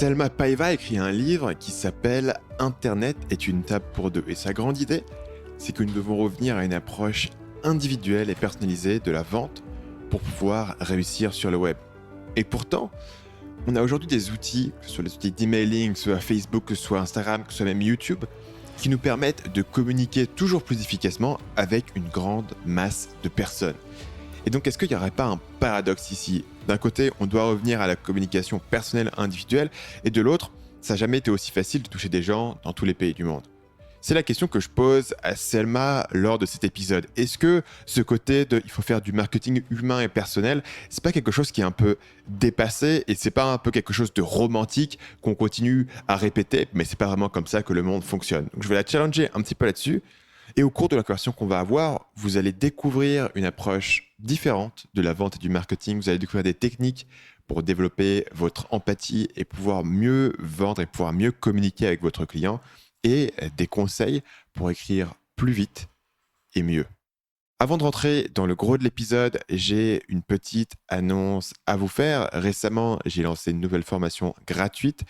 Selma Paiva a écrit un livre qui s'appelle « Internet est une table pour deux ». Et sa grande idée, c'est que nous devons revenir à une approche individuelle et personnalisée de la vente pour pouvoir réussir sur le web. Et pourtant, on a aujourd'hui des outils, que ce soit les outils d'emailing, que ce soit Facebook, que ce soit Instagram, que ce soit même YouTube, qui nous permettent de communiquer toujours plus efficacement avec une grande masse de personnes. Et donc, est-ce qu'il n'y aurait pas un paradoxe ici ? D'un côté, on doit revenir à la communication personnelle individuelle, et de l'autre, ça n'a jamais été aussi facile de toucher des gens dans tous les pays du monde. C'est la question que je pose à Selma lors de cet épisode. Est-ce que ce côté de il faut faire du marketing humain et personnel, c'est pas quelque chose qui est un peu dépassé et c'est pas un peu quelque chose de romantique qu'on continue à répéter, mais c'est pas vraiment comme ça que le monde fonctionne. Donc je vais la challenger un petit peu là-dessus. Et au cours de la conversation qu'on va avoir, vous allez découvrir une approche différente de la vente et du marketing. Vous allez découvrir des techniques pour développer votre empathie et pouvoir mieux vendre et pouvoir mieux communiquer avec votre client et des conseils pour écrire plus vite et mieux. Avant de rentrer dans le gros de l'épisode, j'ai une petite annonce à vous faire. Récemment, j'ai lancé une nouvelle formation gratuite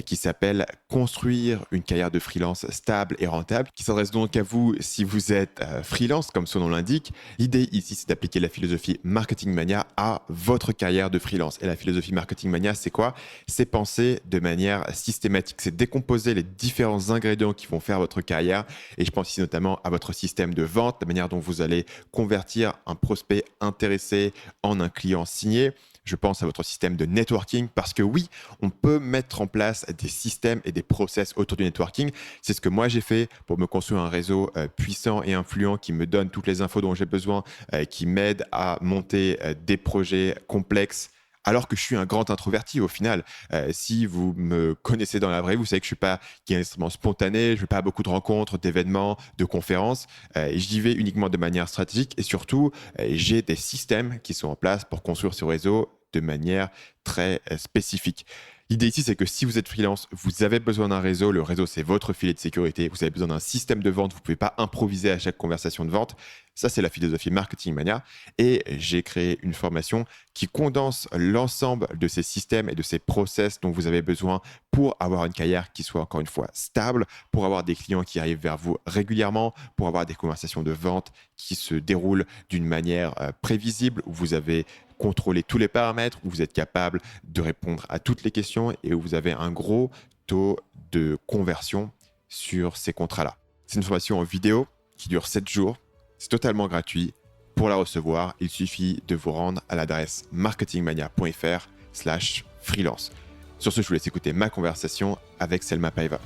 qui s'appelle « Construire une carrière de freelance stable et rentable » qui s'adresse donc à vous si vous êtes freelance, comme son nom l'indique. L'idée ici, c'est d'appliquer la philosophie Marketing Mania à votre carrière de freelance. Et la philosophie Marketing Mania, c'est quoi ? C'est penser de manière systématique. C'est décomposer les différents ingrédients qui vont faire votre carrière. Et je pense ici notamment à votre système de vente, la manière dont vous allez convertir un prospect intéressé en un client signé. Je pense à votre système de networking parce que oui, on peut mettre en place des systèmes et des process autour du networking. C'est ce que moi j'ai fait pour me construire un réseau puissant et influent qui me donne toutes les infos dont j'ai besoin, qui m'aide à monter des projets complexes. Alors que je suis un grand introverti au final. Si vous me connaissez dans la vraie vie, vous savez que je suis pas quelqu'un d'extrêmement spontané, je ne vais pas à beaucoup de rencontres, d'événements, de conférences. Et j'y vais uniquement de manière stratégique et surtout, j'ai des systèmes qui sont en place pour construire ce réseau de manière très spécifique. L'idée ici, c'est que si vous êtes freelance, vous avez besoin d'un réseau. Le réseau, c'est votre filet de sécurité. Vous avez besoin d'un système de vente. Vous ne pouvez pas improviser à chaque conversation de vente. Ça, c'est la philosophie Marketing Mania. Et j'ai créé une formation qui condense l'ensemble de ces systèmes et de ces process dont vous avez besoin pour avoir une carrière qui soit, encore une fois, stable, pour avoir des clients qui arrivent vers vous régulièrement, pour avoir des conversations de vente qui se déroulent d'une manière prévisible, où vous avez contrôler tous les paramètres, où vous êtes capable de répondre à toutes les questions et où vous avez un gros taux de conversion sur ces contrats-là. C'est une formation en vidéo qui dure 7 jours. C'est totalement gratuit. Pour la recevoir, il suffit de vous rendre à l'adresse marketingmania.fr/freelance. Sur ce, je vous laisse écouter ma conversation avec Selma Paiva.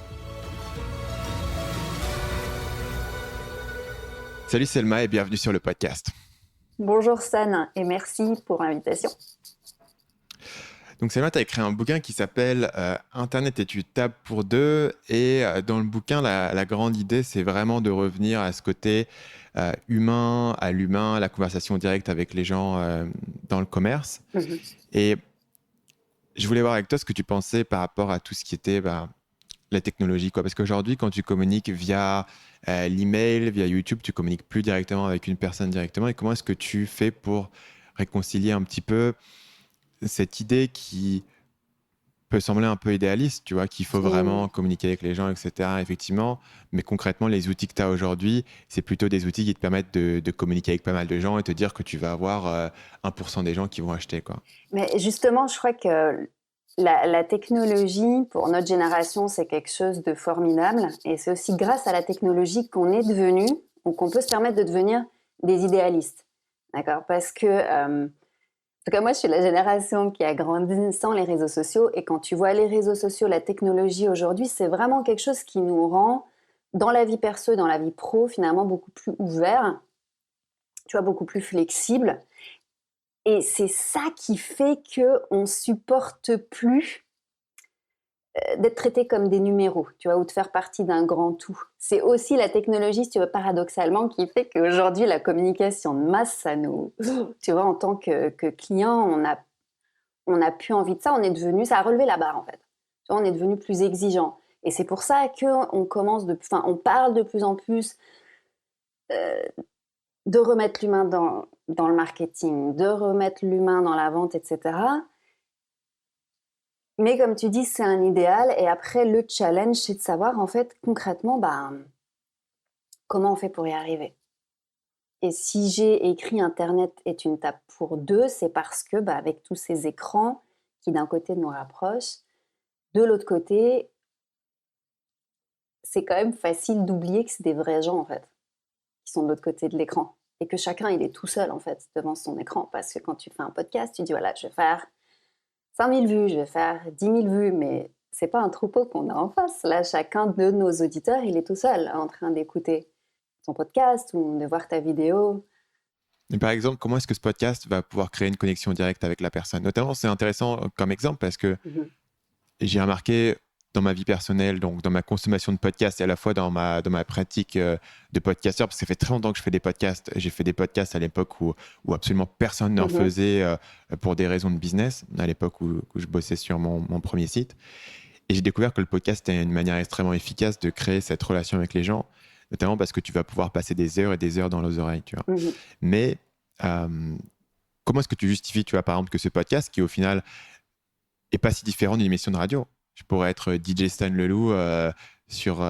Salut Selma et bienvenue sur le podcast. Bonjour San et merci pour l'invitation. Donc Selma, tu as écrit un bouquin qui s'appelle Internet est une table pour deux et dans le bouquin, la grande idée, c'est vraiment de revenir à ce côté humain, à l'humain, la conversation directe avec les gens dans le commerce. Et je voulais voir avec toi ce que tu pensais par rapport à tout ce qui était la technologie, quoi. Parce qu'aujourd'hui, quand tu communiques via l'email, via YouTube, tu communiques plus directement avec une personne directement. Et comment est-ce que tu fais pour réconcilier un petit peu cette idée qui peut sembler un peu idéaliste, tu vois, qu'il faut vraiment communiquer avec les gens, etc., effectivement. Mais concrètement, les outils que tu as aujourd'hui, c'est plutôt des outils qui te permettent de communiquer avec pas mal de gens et te dire que tu vas avoir 1% des gens qui vont acheter, quoi. Mais justement, je crois que la technologie, pour notre génération, c'est quelque chose de formidable. Et c'est aussi grâce à la technologie qu'on est devenu, ou qu'on peut se permettre de devenir des idéalistes. D'accord ? Parce que, en tout cas, moi, je suis la génération qui a grandi sans les réseaux sociaux. Et quand tu vois les réseaux sociaux, la technologie aujourd'hui, c'est vraiment quelque chose qui nous rend, dans la vie perso et dans la vie pro, finalement, beaucoup plus ouverts, tu vois, beaucoup plus flexibles. Et c'est ça qui fait qu'on ne supporte plus d'être traité comme des numéros, tu vois, ou de faire partie d'un grand tout. C'est aussi la technologie, si tu veux, paradoxalement, qui fait qu'aujourd'hui, la communication de masse, ça nous... Tu vois, en tant que client, on n'a plus envie de ça. On est devenu... Ça a relevé la barre, en fait. Tu vois, on est devenu plus exigeant. Et c'est pour ça qu'on on parle de plus en plus de remettre l'humain dans le marketing, de remettre l'humain dans la vente, etc. Mais comme tu dis, c'est un idéal. Et après, le challenge, c'est de savoir, en fait, concrètement, comment on fait pour y arriver. Et si j'ai écrit Internet est une table pour deux, c'est parce que, avec tous ces écrans qui, d'un côté, nous rapprochent, de l'autre côté, c'est quand même facile d'oublier que c'est des vrais gens, en fait, qui sont de l'autre côté de l'écran. Et que chacun, il est tout seul, en fait, devant son écran. Parce que quand tu fais un podcast, tu dis, voilà, je vais faire 5000 vues, je vais faire 10 000 vues, mais c'est pas un troupeau qu'on a en face. Là, chacun de nos auditeurs, il est tout seul en train d'écouter ton podcast ou de voir ta vidéo. Et par exemple, comment est-ce que ce podcast va pouvoir créer une connexion directe avec la personne? Notamment, c'est intéressant comme exemple parce que j'ai remarqué dans ma vie personnelle, donc dans ma consommation de podcasts et à la fois dans ma pratique de podcasteur, parce que ça fait très longtemps que je fais des podcasts. J'ai fait des podcasts à l'époque où absolument personne n'en faisait pour des raisons de business, à l'époque où je bossais sur mon premier site. Et j'ai découvert que le podcast est une manière extrêmement efficace de créer cette relation avec les gens, notamment parce que tu vas pouvoir passer des heures et des heures dans leurs oreilles, tu vois. Mais comment est-ce que tu justifies, tu vois, par exemple, que ce podcast, qui au final est pas si différent d'une émission de radio, je pourrais être DJ Stan Leloup sur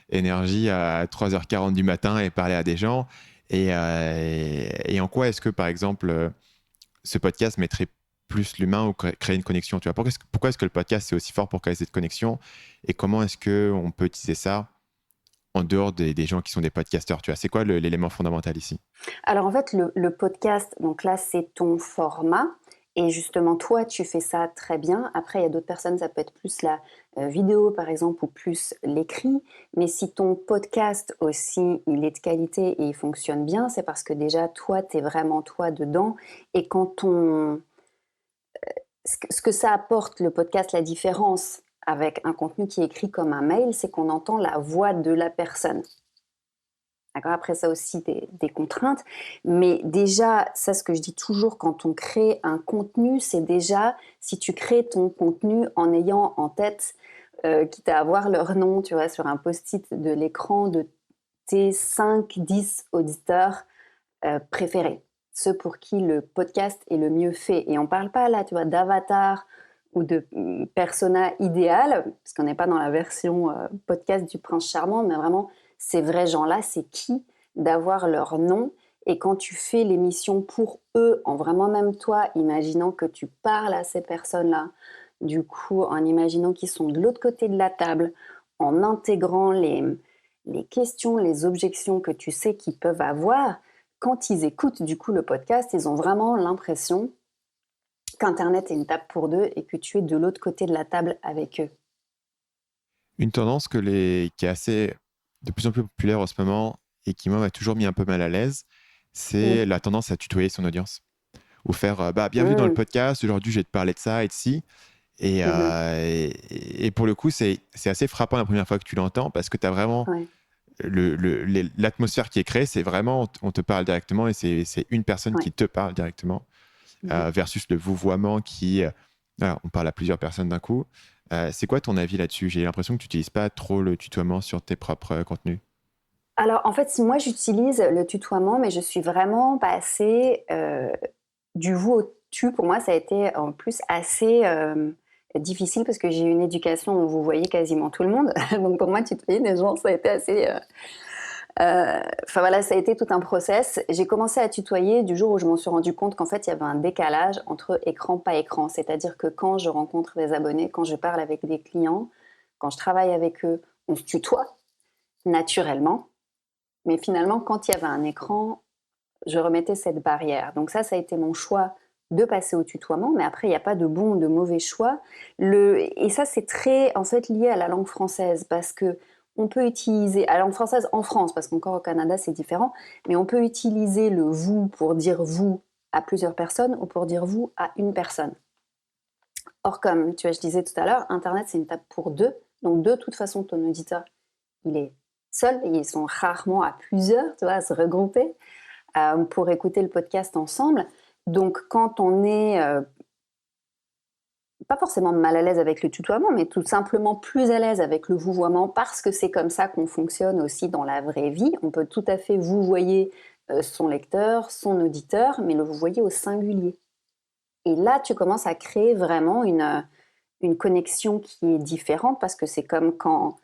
Énergie à 3h40 du matin et parler à des gens, et en quoi est-ce que, par exemple, ce podcast mettrait plus l'humain ou créer une connexion, tu vois? Pourquoi est-ce que le podcast c'est aussi fort pour créer cette connexion, et comment est-ce qu'on peut utiliser ça en dehors des gens qui sont des podcasteurs, tu vois? C'est quoi l'élément fondamental ici? Alors en fait, le podcast, donc là, c'est ton format. Et justement, toi, tu fais ça très bien. Après, il y a d'autres personnes, ça peut être plus la vidéo, par exemple, ou plus l'écrit. Mais si ton podcast aussi, il est de qualité et il fonctionne bien, c'est parce que déjà, toi, tu es vraiment toi dedans. Et quand ce que ça apporte, le podcast, la différence avec un contenu qui est écrit comme un mail, c'est qu'on entend la voix de la personne. D'accord. Après, ça aussi, des contraintes. Mais déjà, ça, ce que je dis toujours quand on crée un contenu, c'est déjà, si tu crées ton contenu en ayant en tête, quitte à avoir leur nom, tu vois, sur un post-it de l'écran de tes 5-10 auditeurs préférés, ceux pour qui le podcast est le mieux fait. Et on ne parle pas là, tu vois, d'avatar ou de persona idéal, parce qu'on n'est pas dans la version podcast du prince charmant, mais vraiment ces vrais gens-là, c'est qui, d'avoir leur nom. Et quand tu fais l'émission pour eux, en vraiment même toi, imaginant que tu parles à ces personnes-là, du coup, en imaginant qu'ils sont de l'autre côté de la table, en intégrant les questions, les objections que tu sais qu'ils peuvent avoir, quand ils écoutent du coup le podcast, ils ont vraiment l'impression qu'Internet est une table pour deux et que tu es de l'autre côté de la table avec eux. Une tendance qui est assez de plus en plus populaire en ce moment et qui moi m'a toujours mis un peu mal à l'aise, c'est la tendance à tutoyer son audience. Ou faire bienvenue dans le podcast, aujourd'hui je vais te parler de ça et de ci. Et pour le coup, c'est assez frappant la première fois que tu l'entends, parce que tu as vraiment l'atmosphère qui est créée, c'est vraiment on te parle directement et c'est une personne qui te parle directement, versus le vouvoiement qui on parle à plusieurs personnes d'un coup. C'est quoi ton avis là-dessus? J'ai l'impression que tu n'utilises pas trop le tutoiement sur tes propres contenus. Alors en fait, moi j'utilise le tutoiement, mais je suis vraiment passée du vous au tu. Pour moi, ça a été en plus assez difficile parce que j'ai eu une éducation où vous voyez quasiment tout le monde. Donc pour moi, tutoyer des gens, ça a été assez... Enfin voilà, ça a été tout un process. J'ai commencé à tutoyer du jour où je m'en suis rendu compte qu'en fait, il y avait un décalage entre écran, pas écran. C'est-à-dire que quand je rencontre des abonnés, quand je parle avec des clients, quand je travaille avec eux, on se tutoie naturellement. Mais finalement, quand il y avait un écran, je remettais cette barrière. Donc ça a été mon choix de passer au tutoiement. Mais après, il n'y a pas de bon ou de mauvais choix. Et ça, c'est très en fait lié à la langue française, parce que on peut utiliser, à la langue française en France, parce qu'encore au Canada, c'est différent, mais on peut utiliser le vous pour dire vous à plusieurs personnes ou pour dire vous à une personne. Or, comme tu vois, je disais tout à l'heure, Internet, c'est une table pour deux. Donc, de toute façon, ton auditeur, il est seul. Ils sont rarement à plusieurs, tu vois, à se regrouper pour écouter le podcast ensemble. Donc, quand on est pas forcément mal à l'aise avec le tutoiement, mais tout simplement plus à l'aise avec le vouvoiement, parce que c'est comme ça qu'on fonctionne aussi dans la vraie vie. On peut tout à fait vouvoyer son lecteur, son auditeur, mais le vouvoyer au singulier. Et là, tu commences à créer vraiment une connexion qui est différente parce que c'est comme quand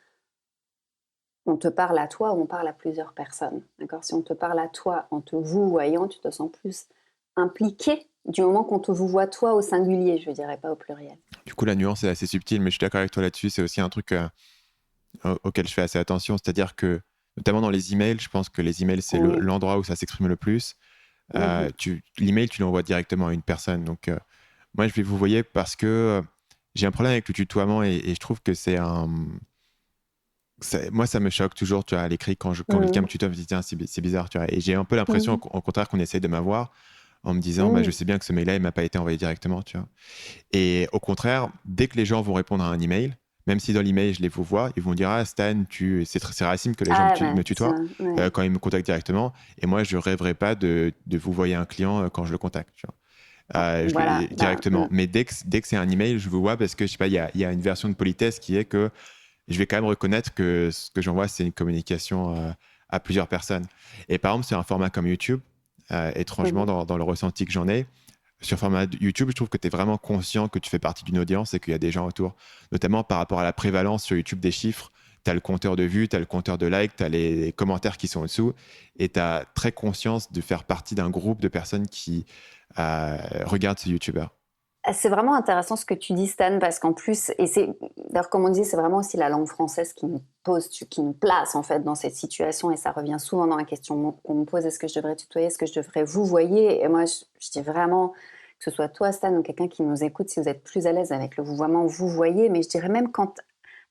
on te parle à toi ou on parle à plusieurs personnes. D'accord? Si on te parle à toi en te vous voyant, tu te sens plus impliqué du moment qu'on te vous voit toi au singulier, je ne dirais pas au pluriel. Du coup, la nuance est assez subtile, mais je suis d'accord avec toi là-dessus. C'est aussi un truc auquel je fais assez attention. C'est-à-dire que, notamment dans les emails, je pense que les emails, c'est Oui. l'endroit où ça s'exprime le plus. Mhm. L'email, tu l'envoies directement à une personne. Donc, moi, je vais vous voyez parce que j'ai un problème avec le tutoiement et je trouve que c'est un. Moi, ça me choque toujours, tu vois, à l'écrit, quand quelqu'un me Mhm. tutoie, je me dis, tiens, c'est bizarre, tu vois. Et j'ai un peu l'impression, Mhm. au contraire, qu'on essaye de m'avoir en me disant, bah, je Mhm. sais bien que ce mail-là, il m'a pas été envoyé directement, tu vois. Et au contraire, dès que les gens vont répondre à un email, même si dans l'email, je les vous vois, ils vont dire, ah, Stan, c'est rarissime que les gens Ah ben, me tutoient ouais. quand ils me contactent directement. Et moi, je rêverais pas de vous voyer un client quand je le contacte, tu vois. Voilà. Ben, Directement. Mais dès que c'est un email, je vous vois parce que, je sais pas, il y a une version de politesse qui est que je vais quand même reconnaître que ce que j'envoie, c'est une communication à plusieurs personnes. Et par exemple, sur un format comme YouTube, étrangement, mhm. dans le ressenti que j'en ai, sur format YouTube, je trouve que tu es vraiment conscient que tu fais partie d'une audience et qu'il y a des gens autour. Notamment par rapport à la prévalence sur YouTube des chiffres. Tu as le compteur de vues, tu as le compteur de likes, tu as les commentaires qui sont en dessous. Et tu as très conscience de faire partie d'un groupe de personnes qui regardent ce YouTuber. C'est vraiment intéressant ce que tu dis, Stan, parce qu'en plus, et c'est, d'ailleurs, comme on dit, c'est vraiment aussi la langue française qui nous pose, qui nous place en fait dans cette situation, et ça revient souvent dans la question qu'on me pose, est-ce que je devrais tutoyer, est-ce que je devrais vous voyer? Et moi, je dis vraiment, que ce soit toi, Stan, ou quelqu'un qui nous écoute, si vous êtes plus à l'aise avec le vouvoiement, vous voyez, mais je dirais même quand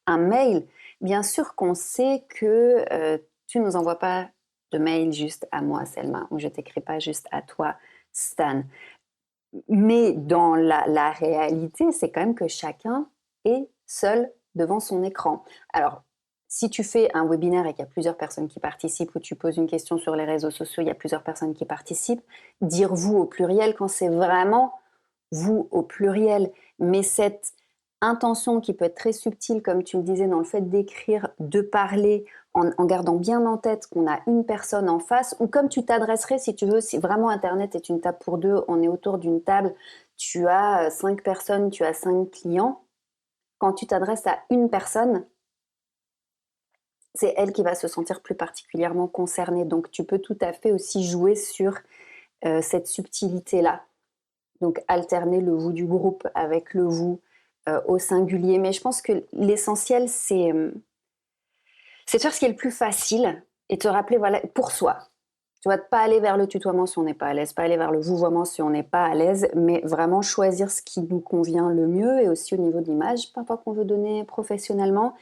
un mail, bien sûr qu'on sait que tu nous envoies pas de mail juste à moi, Selma, ou je t'écris pas juste à toi, Stan. Mais dans la réalité, c'est quand même que chacun est seul devant son écran. Alors, si tu fais un webinaire et qu'il y a plusieurs personnes qui participent ou tu poses une question sur les réseaux sociaux, il y a plusieurs personnes qui participent, dire vous au pluriel quand c'est vraiment vous au pluriel. Mais cette intention qui peut être très subtile, comme tu le disais, dans le fait d'écrire, de parler, en gardant bien en tête qu'on a une personne en face, ou comme tu t'adresserais, si tu veux, si vraiment Internet est une table pour deux, on est autour d'une table, tu as 5 personnes, tu as 5 clients, quand tu t'adresses à une personne, c'est elle qui va se sentir plus particulièrement concernée. Donc tu peux tout à fait aussi jouer sur cette subtilité-là. Donc alterner le vous du groupe avec le vous au singulier. Mais je pense que l'essentiel, c'est de faire ce qui est le plus facile et te rappeler, voilà, pour soi. Tu vois, de pas aller vers le tutoiement si on n'est pas à l'aise, pas aller vers le vouvoiement si on n'est pas à l'aise, mais vraiment choisir ce qui nous convient le mieux et aussi au niveau de l'image, parfois qu'on veut donner professionnellement.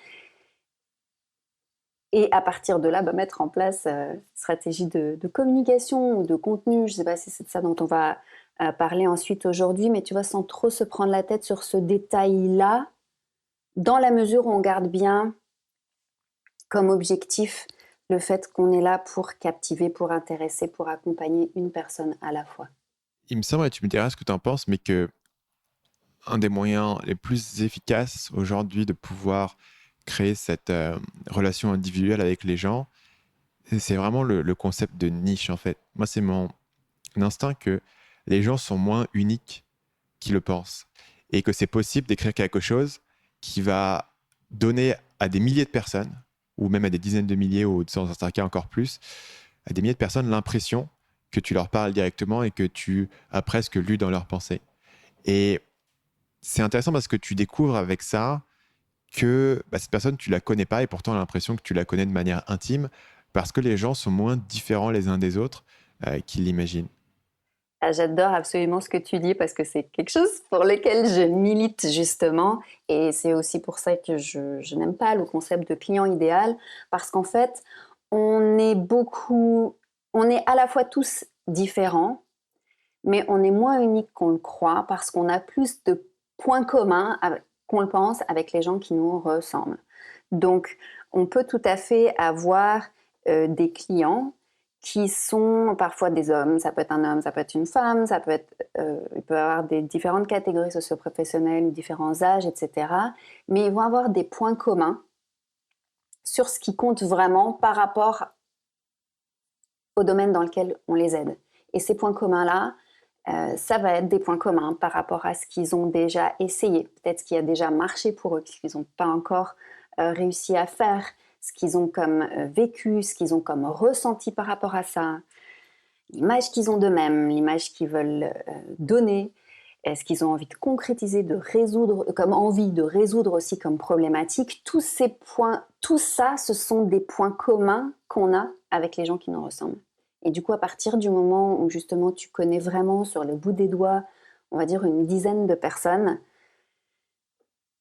Et à partir de là, bah, mettre en place une stratégie de communication ou de contenu. Je ne sais pas si c'est de ça dont on va parler ensuite aujourd'hui, mais tu vois, sans trop se prendre la tête sur ce détail-là, dans la mesure où on garde bien comme objectif le fait qu'on est là pour captiver, pour intéresser, pour accompagner une personne à la fois. Il me semble, et tu me diras ce que tu en penses, mais que un des moyens les plus efficaces aujourd'hui de pouvoir créer cette relation individuelle avec les gens, c'est vraiment le concept de niche en fait. Moi, c'est mon instinct que les gens sont moins uniques qu'ils le pensent et que c'est possible d'écrire quelque chose qui va donner à des milliers de personnes, ou même à des dizaines de milliers, ou dans certains cas encore plus, à des milliers de personnes l'impression que tu leur parles directement et que tu as presque lu dans leurs pensées. Et c'est intéressant parce que tu découvres avec ça que cette personne, tu la connais pas et pourtant, on a l'impression que tu la connais de manière intime parce que les gens sont moins différents les uns des autres qu'ils l'imaginent. Ah, j'adore absolument ce que tu dis parce que c'est quelque chose pour lequel je milite justement et c'est aussi pour ça que je n'aime pas le concept de client idéal parce qu'en fait, on est à la fois tous différents, mais on est moins unique qu'on le croit parce qu'on a plus de points communs qu'on le pense avec les gens qui nous ressemblent. Donc, on peut tout à fait avoir des clients qui sont parfois des hommes, ça peut être un homme, ça peut être une femme, il peut y avoir des différentes catégories socio-professionnelles, différents âges, etc. Mais ils vont avoir des points communs sur ce qui compte vraiment par rapport au domaine dans lequel on les aide. Et ces points communs-là, Ça va être des points communs par rapport à ce qu'ils ont déjà essayé, peut-être ce qui a déjà marché pour eux, ce qu'ils n'ont pas encore réussi à faire, ce qu'ils ont comme vécu, ce qu'ils ont comme ressenti par rapport à ça, l'image qu'ils ont d'eux-mêmes, l'image qu'ils veulent donner, est-ce qu'ils ont envie de concrétiser, de résoudre, comme envie de résoudre aussi comme problématique. Tous ces points, tout ça, ce sont des points communs qu'on a avec les gens qui nous ressemblent. Et du coup, à partir du moment où justement tu connais vraiment sur le bout des doigts, on va dire une dizaine de personnes,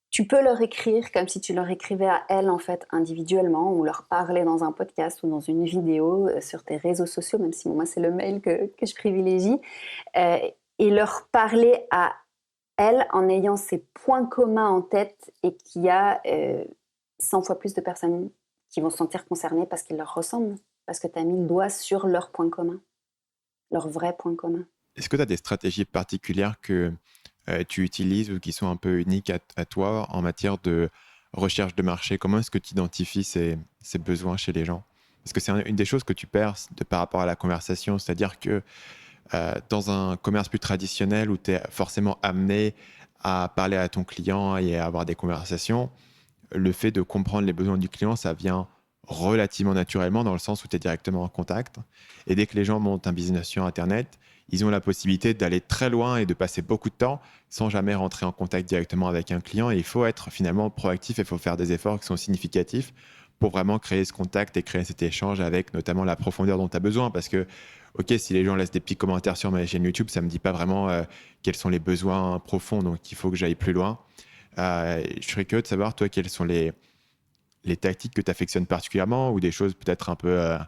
tu peux leur écrire comme si tu leur écrivais à elles en fait individuellement, ou leur parler dans un podcast ou dans une vidéo sur tes réseaux sociaux, même si moi c'est le mail que je privilégie, euh, et leur parler à elles en ayant ces points communs en tête et qu'il y a 100 fois plus de personnes qui vont se sentir concernées parce qu'ils leur ressemblent, parce que tu as mis le doigt sur leurs points communs, leurs vrais points communs. Est-ce que tu as des stratégies particulières que tu utilises ou qui sont un peu uniques à toi en matière de recherche de marché? Comment est-ce que tu identifies ces besoins chez les gens? Parce que c'est une des choses que tu perds par rapport à la conversation, c'est-à-dire que dans un commerce plus traditionnel où tu es forcément amené à parler à ton client et à avoir des conversations, le fait de comprendre les besoins du client, ça vient relativement naturellement dans le sens où tu es directement en contact. Et dès que les gens montent un business sur Internet, ils ont la possibilité d'aller très loin et de passer beaucoup de temps sans jamais rentrer en contact directement avec un client. Et il faut être finalement proactif et il faut faire des efforts qui sont significatifs pour vraiment créer ce contact et créer cet échange avec notamment la profondeur dont tu as besoin. Parce que, ok, si les gens laissent des petits commentaires sur ma chaîne YouTube, ça ne me dit pas vraiment quels sont les besoins profonds, donc il faut que j'aille plus loin. Je serais curieux de savoir, toi, quelles sont les tactiques que tu affectionnes particulièrement ou des choses peut-être un peu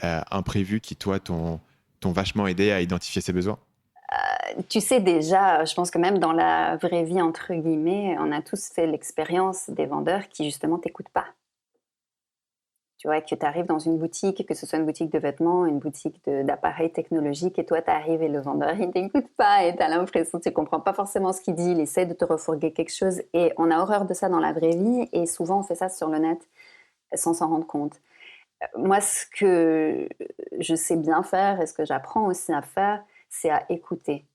imprévues qui, toi, t'ont vachement aidé à identifier ces besoins? Tu sais déjà, je pense que même dans la vraie vie, entre guillemets, on a tous fait l'expérience des vendeurs qui justement t'écoutent pas. Tu vois, que tu arrives dans une boutique, que ce soit une boutique de vêtements, une boutique d'appareils technologiques, et toi, tu arrives et le vendeur, il t'écoute pas, et tu as l'impression que tu comprends pas forcément ce qu'il dit, il essaie de te refourguer quelque chose, et on a horreur de ça dans la vraie vie, et souvent on fait ça sur le net sans s'en rendre compte. Moi, ce que je sais bien faire, et ce que j'apprends aussi à faire, c'est à écouter.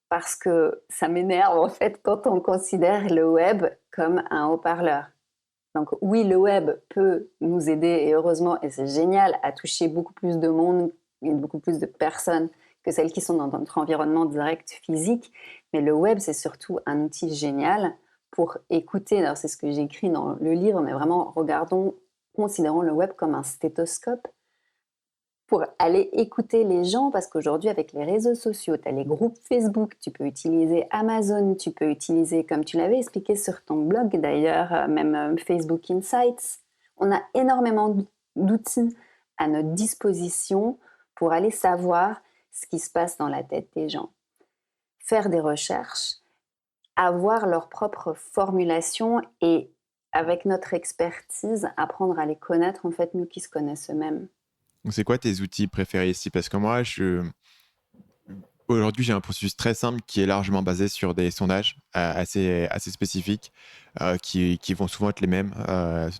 Parce que ça m'énerve, en fait, quand on considère le web comme un haut-parleur. Donc oui, le web peut nous aider, et heureusement, et c'est génial, à toucher beaucoup plus de monde et beaucoup plus de personnes que celles qui sont dans notre environnement direct physique. Mais le web, c'est surtout un outil génial pour écouter. Alors c'est ce que j'écris dans le livre, mais vraiment, considérons le web comme un stéthoscope pour aller écouter les gens, parce qu'aujourd'hui, avec les réseaux sociaux, tu as les groupes Facebook, tu peux utiliser Amazon, tu peux utiliser, comme tu l'avais expliqué sur ton blog d'ailleurs, même Facebook Insights. On a énormément d'outils à notre disposition pour aller savoir ce qui se passe dans la tête des gens. Faire des recherches, avoir leur propre formulation et, avec notre expertise, apprendre à les connaître en fait mieux qu'ils se connaissent eux-mêmes. Donc, c'est quoi tes outils préférés ici? Parce que moi, aujourd'hui, j'ai un processus très simple qui est largement basé sur des sondages assez spécifiques qui vont souvent être les mêmes,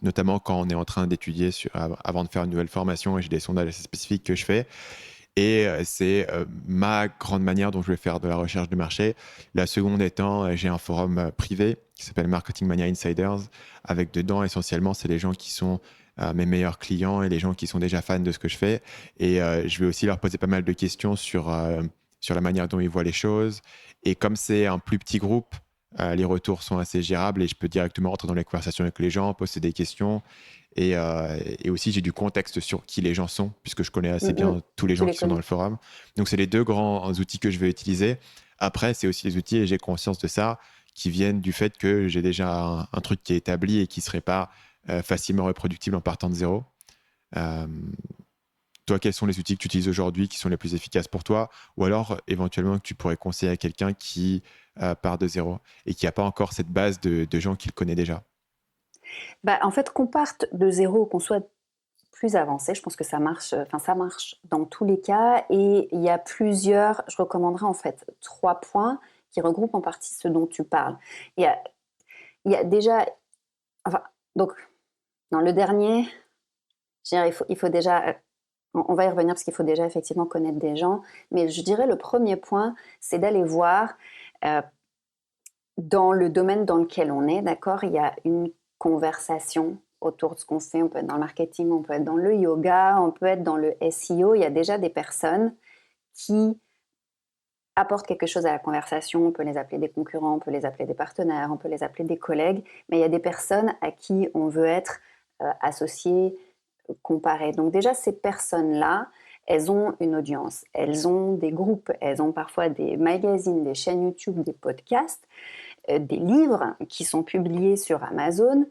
notamment quand on est en train d'étudier avant de faire une nouvelle formation, et j'ai des sondages assez spécifiques que je fais. Et c'est ma grande manière dont je vais faire de la recherche de marché. La seconde étant, j'ai un forum privé qui s'appelle Marketing Mania Insiders, avec dedans, essentiellement, c'est les gens qui sont mes meilleurs clients et les gens qui sont déjà fans de ce que je fais. Et je vais aussi leur poser pas mal de questions sur la manière dont ils voient les choses. Et comme c'est un plus petit groupe, les retours sont assez gérables et je peux directement rentrer dans les conversations avec les gens, poser des questions. Et aussi, j'ai du contexte sur qui les gens sont, puisque je connais assez bien tous les Tu gens les qui sont dans connais. le forum. Donc, c'est les deux grands outils que je vais utiliser. Après, c'est aussi les outils, et j'ai conscience de ça, qui viennent du fait que j'ai déjà un truc qui est établi et qui ne serait pas facilement reproductible en partant de zéro. Euh, Toi, quels sont les outils que tu utilises aujourd'hui qui sont les plus efficaces pour toi? Ou alors, éventuellement, que tu pourrais conseiller à quelqu'un qui part de zéro et qui n'a pas encore cette base de gens qu'il connaît déjà? Bah, en fait, qu'on parte de zéro, qu'on soit plus avancé, je pense que ça marche, enfin ça marche dans tous les cas. Et il y a je recommanderais en fait 3 points qui regroupent en partie ce dont tu parles. Il y a, il y a déjà, enfin, donc, dans le dernier, je dirais, il faut déjà On va y revenir parce qu'il faut déjà effectivement connaître des gens. Mais je dirais le premier point, c'est d'aller voir dans le domaine dans lequel on est, d'accord, il y a une conversation autour de ce qu'on fait. On peut être dans le marketing, on peut être dans le yoga, on peut être dans le SEO. Il y a déjà des personnes qui apportent quelque chose à la conversation. On peut les appeler des concurrents, on peut les appeler des partenaires, on peut les appeler des collègues. Mais il y a des personnes à qui on veut être associé, comparé. Donc déjà, ces personnes-là, elles ont une audience, elles ont des groupes, elles ont parfois des magazines, des chaînes YouTube, des podcasts, des livres qui sont publiés sur Amazon.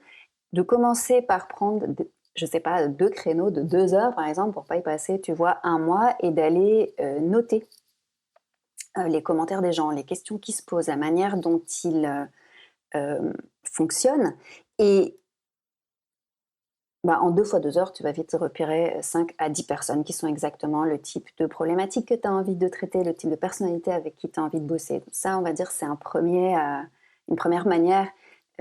De commencer par prendre, je sais pas, 2 créneaux de 2 heures, par exemple, pour pas y passer, tu vois, un mois, et d'aller noter les commentaires des gens, les questions qui se posent, la manière dont ils fonctionnent. Et en 2 fois 2 heures, tu vas vite repérer 5 à 10 personnes qui sont exactement le type de problématique que tu as envie de traiter, le type de personnalité avec qui tu as envie de bosser. Donc ça, on va dire, c'est une première manière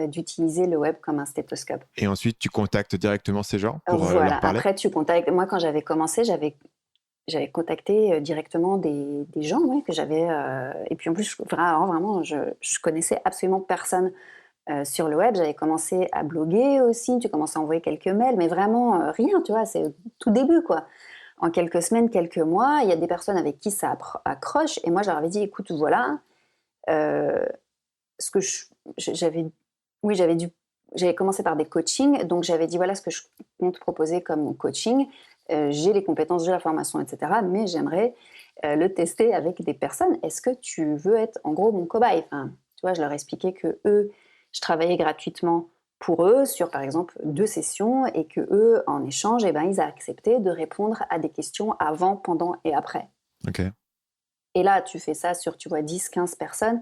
d'utiliser le web comme un stéthoscope. Et ensuite, tu contactes directement ces gens pour Voilà. leur parler? Après, tu contactes. Moi, quand j'avais commencé, j'avais contacté directement des gens, ouais, que j'avais. Et puis en plus, vraiment, je connaissais absolument personne sur le web. J'avais commencé à bloguer aussi. Tu commences à envoyer quelques mails, mais vraiment rien, tu vois, c'est tout début, quoi. En quelques semaines, quelques mois, il y a des personnes avec qui ça accroche. Et moi, je leur avais dit, écoute, voilà, ce que j'avais commencé par des coachings, donc j'avais dit, voilà ce que je compte proposer comme coaching. J'ai les compétences, j'ai la formation, etc. Mais j'aimerais le tester avec des personnes. Est-ce que tu veux être, en gros, mon cobaye? Enfin, tu vois, je leur expliquais que je travaillais gratuitement pour eux sur, par exemple, 2 sessions, et que eux, en échange, ils acceptaient de répondre à des questions avant, pendant et après. Ok. Et là, tu fais ça sur, tu vois, 10, 15 personnes.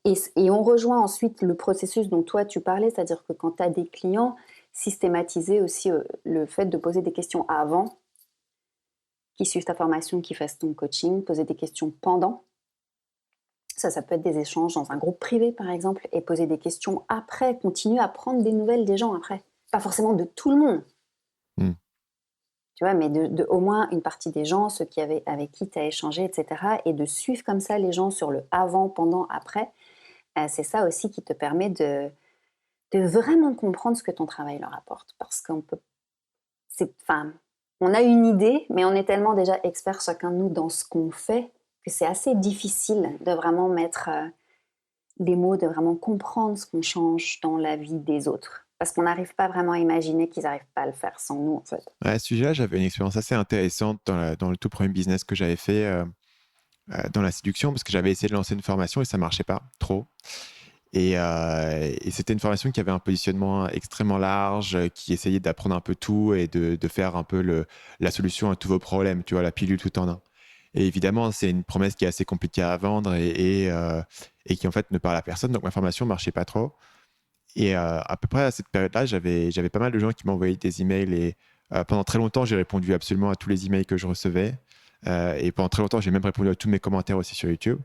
Et on rejoint ensuite le processus dont toi, tu parlais, c'est-à-dire que quand tu as des clients, systématiser aussi le fait de poser des questions avant, qui suivent ta formation, qui fassent ton coaching, poser des questions pendant. Ça peut être des échanges dans un groupe privé, par exemple, et poser des questions après, continuer à prendre des nouvelles des gens après. Pas forcément de tout le monde, tu vois, mais de au moins une partie des gens, ceux avec qui tu as échangé, etc. Et de suivre comme ça les gens sur le avant, pendant, après. C'est ça aussi qui te permet de vraiment comprendre ce que ton travail leur apporte. Parce on a une idée, mais on est tellement déjà experts chacun de nous dans ce qu'on fait que c'est assez difficile de vraiment mettre les mots, de vraiment comprendre ce qu'on change dans la vie des autres. Parce qu'on n'arrive pas vraiment à imaginer qu'ils n'arrivent pas à le faire sans nous, en fait. À ce sujet-là, j'avais une expérience assez intéressante dans le tout premier business que j'avais fait dans la séduction, parce que j'avais essayé de lancer une formation et ça ne marchait pas trop. Et c'était une formation qui avait un positionnement extrêmement large, qui essayait d'apprendre un peu tout et de faire un peu la solution à tous vos problèmes, tu vois, la pilule tout en un. Et évidemment, c'est une promesse qui est assez compliquée à vendre et qui en fait ne parle à personne. Donc ma formation ne marchait pas trop. Et à peu près à cette période-là, j'avais pas mal de gens qui m'envoyaient des emails et pendant très longtemps, j'ai répondu absolument à tous les emails que je recevais. Et pendant très longtemps, j'ai même répondu à tous mes commentaires aussi sur YouTube.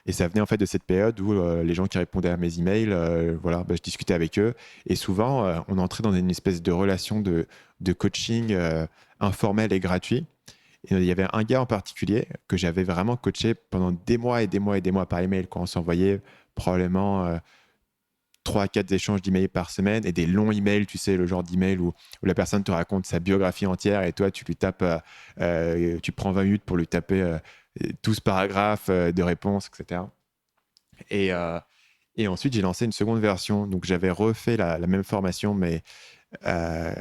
Et ça venait en fait de cette période où les gens qui répondaient à mes emails, je discutais avec eux. Et souvent, on entrait dans une espèce de relation de coaching informel et gratuit. Et il y avait un gars en particulier que j'avais vraiment coaché pendant des mois et des mois et des mois par email. On s'envoyait probablement 3 à 4 échanges d'emails par semaine et des longs emails, tu sais, le genre d'email où la personne te raconte sa biographie entière et toi, tu lui tapes, tu prends 20 minutes pour lui taper 12 paragraphes de réponses, etc. Et ensuite, j'ai lancé une seconde version. Donc, j'avais refait la même formation, mais euh,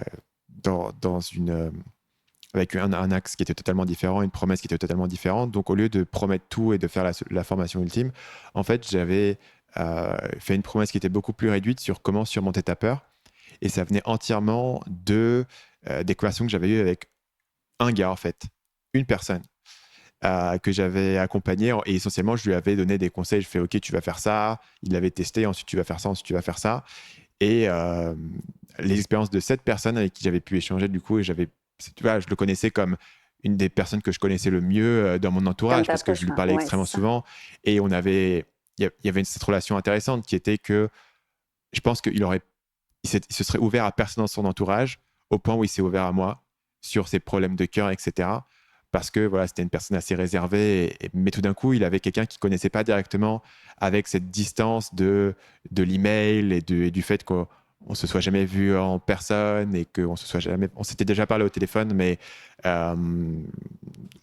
avec un axe qui était totalement différent, une promesse qui était totalement différente. Donc, au lieu de promettre tout et de faire la formation ultime, en fait, j'avais fait une promesse qui était beaucoup plus réduite sur comment surmonter ta peur. Et ça venait entièrement des conversations que j'avais eues avec un gars, en fait, une personne que j'avais accompagné. Et essentiellement, je lui avais donné des conseils. Je fais, OK, tu vas faire ça. Il l'avait testé. Ensuite, tu vas faire ça. Ensuite, tu vas faire ça. Et les expériences de cette personne avec qui j'avais pu échanger, du coup, tu vois, je le connaissais comme une des personnes que je connaissais le mieux dans mon entourage parce que je lui parlais extrêmement souvent. Et il y avait cette relation intéressante qui était que je pense qu'il se serait ouvert à personne dans son entourage au point où il s'est ouvert à moi sur ses problèmes de cœur, etc. parce que voilà, c'était une personne assez réservée. Mais tout d'un coup, il avait quelqu'un qu'il connaissait pas directement, avec cette distance de l'email et du fait qu'on se soit jamais vu en personne et qu'on se soit jamais, on s'était déjà parlé au téléphone, mais euh,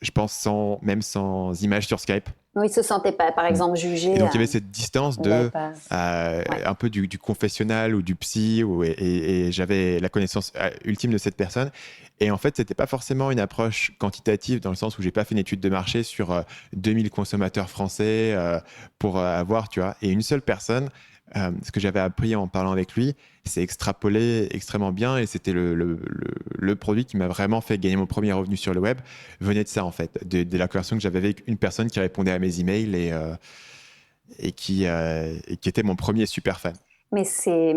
je pense même sans image sur Skype. Oui, il se sentait pas, par Mm. exemple, Et jugé. donc il y avait cette distance Il avait de pas. Ouais. un peu du confessionnal ou du psy, et j'avais la connaissance ultime de cette personne. Et en fait, c'était pas forcément une approche quantitative, dans le sens où j'ai pas fait une étude de marché sur 2000 consommateurs français pour avoir, tu vois, et une seule personne. Ce que j'avais appris en parlant avec lui, c'est extrapolé extrêmement bien, et c'était le produit qui m'a vraiment fait gagner mon premier revenu sur le web, venait de ça en fait, de la conversation que j'avais avec une personne qui répondait à mes emails et qui était mon premier super fan. Mais c'est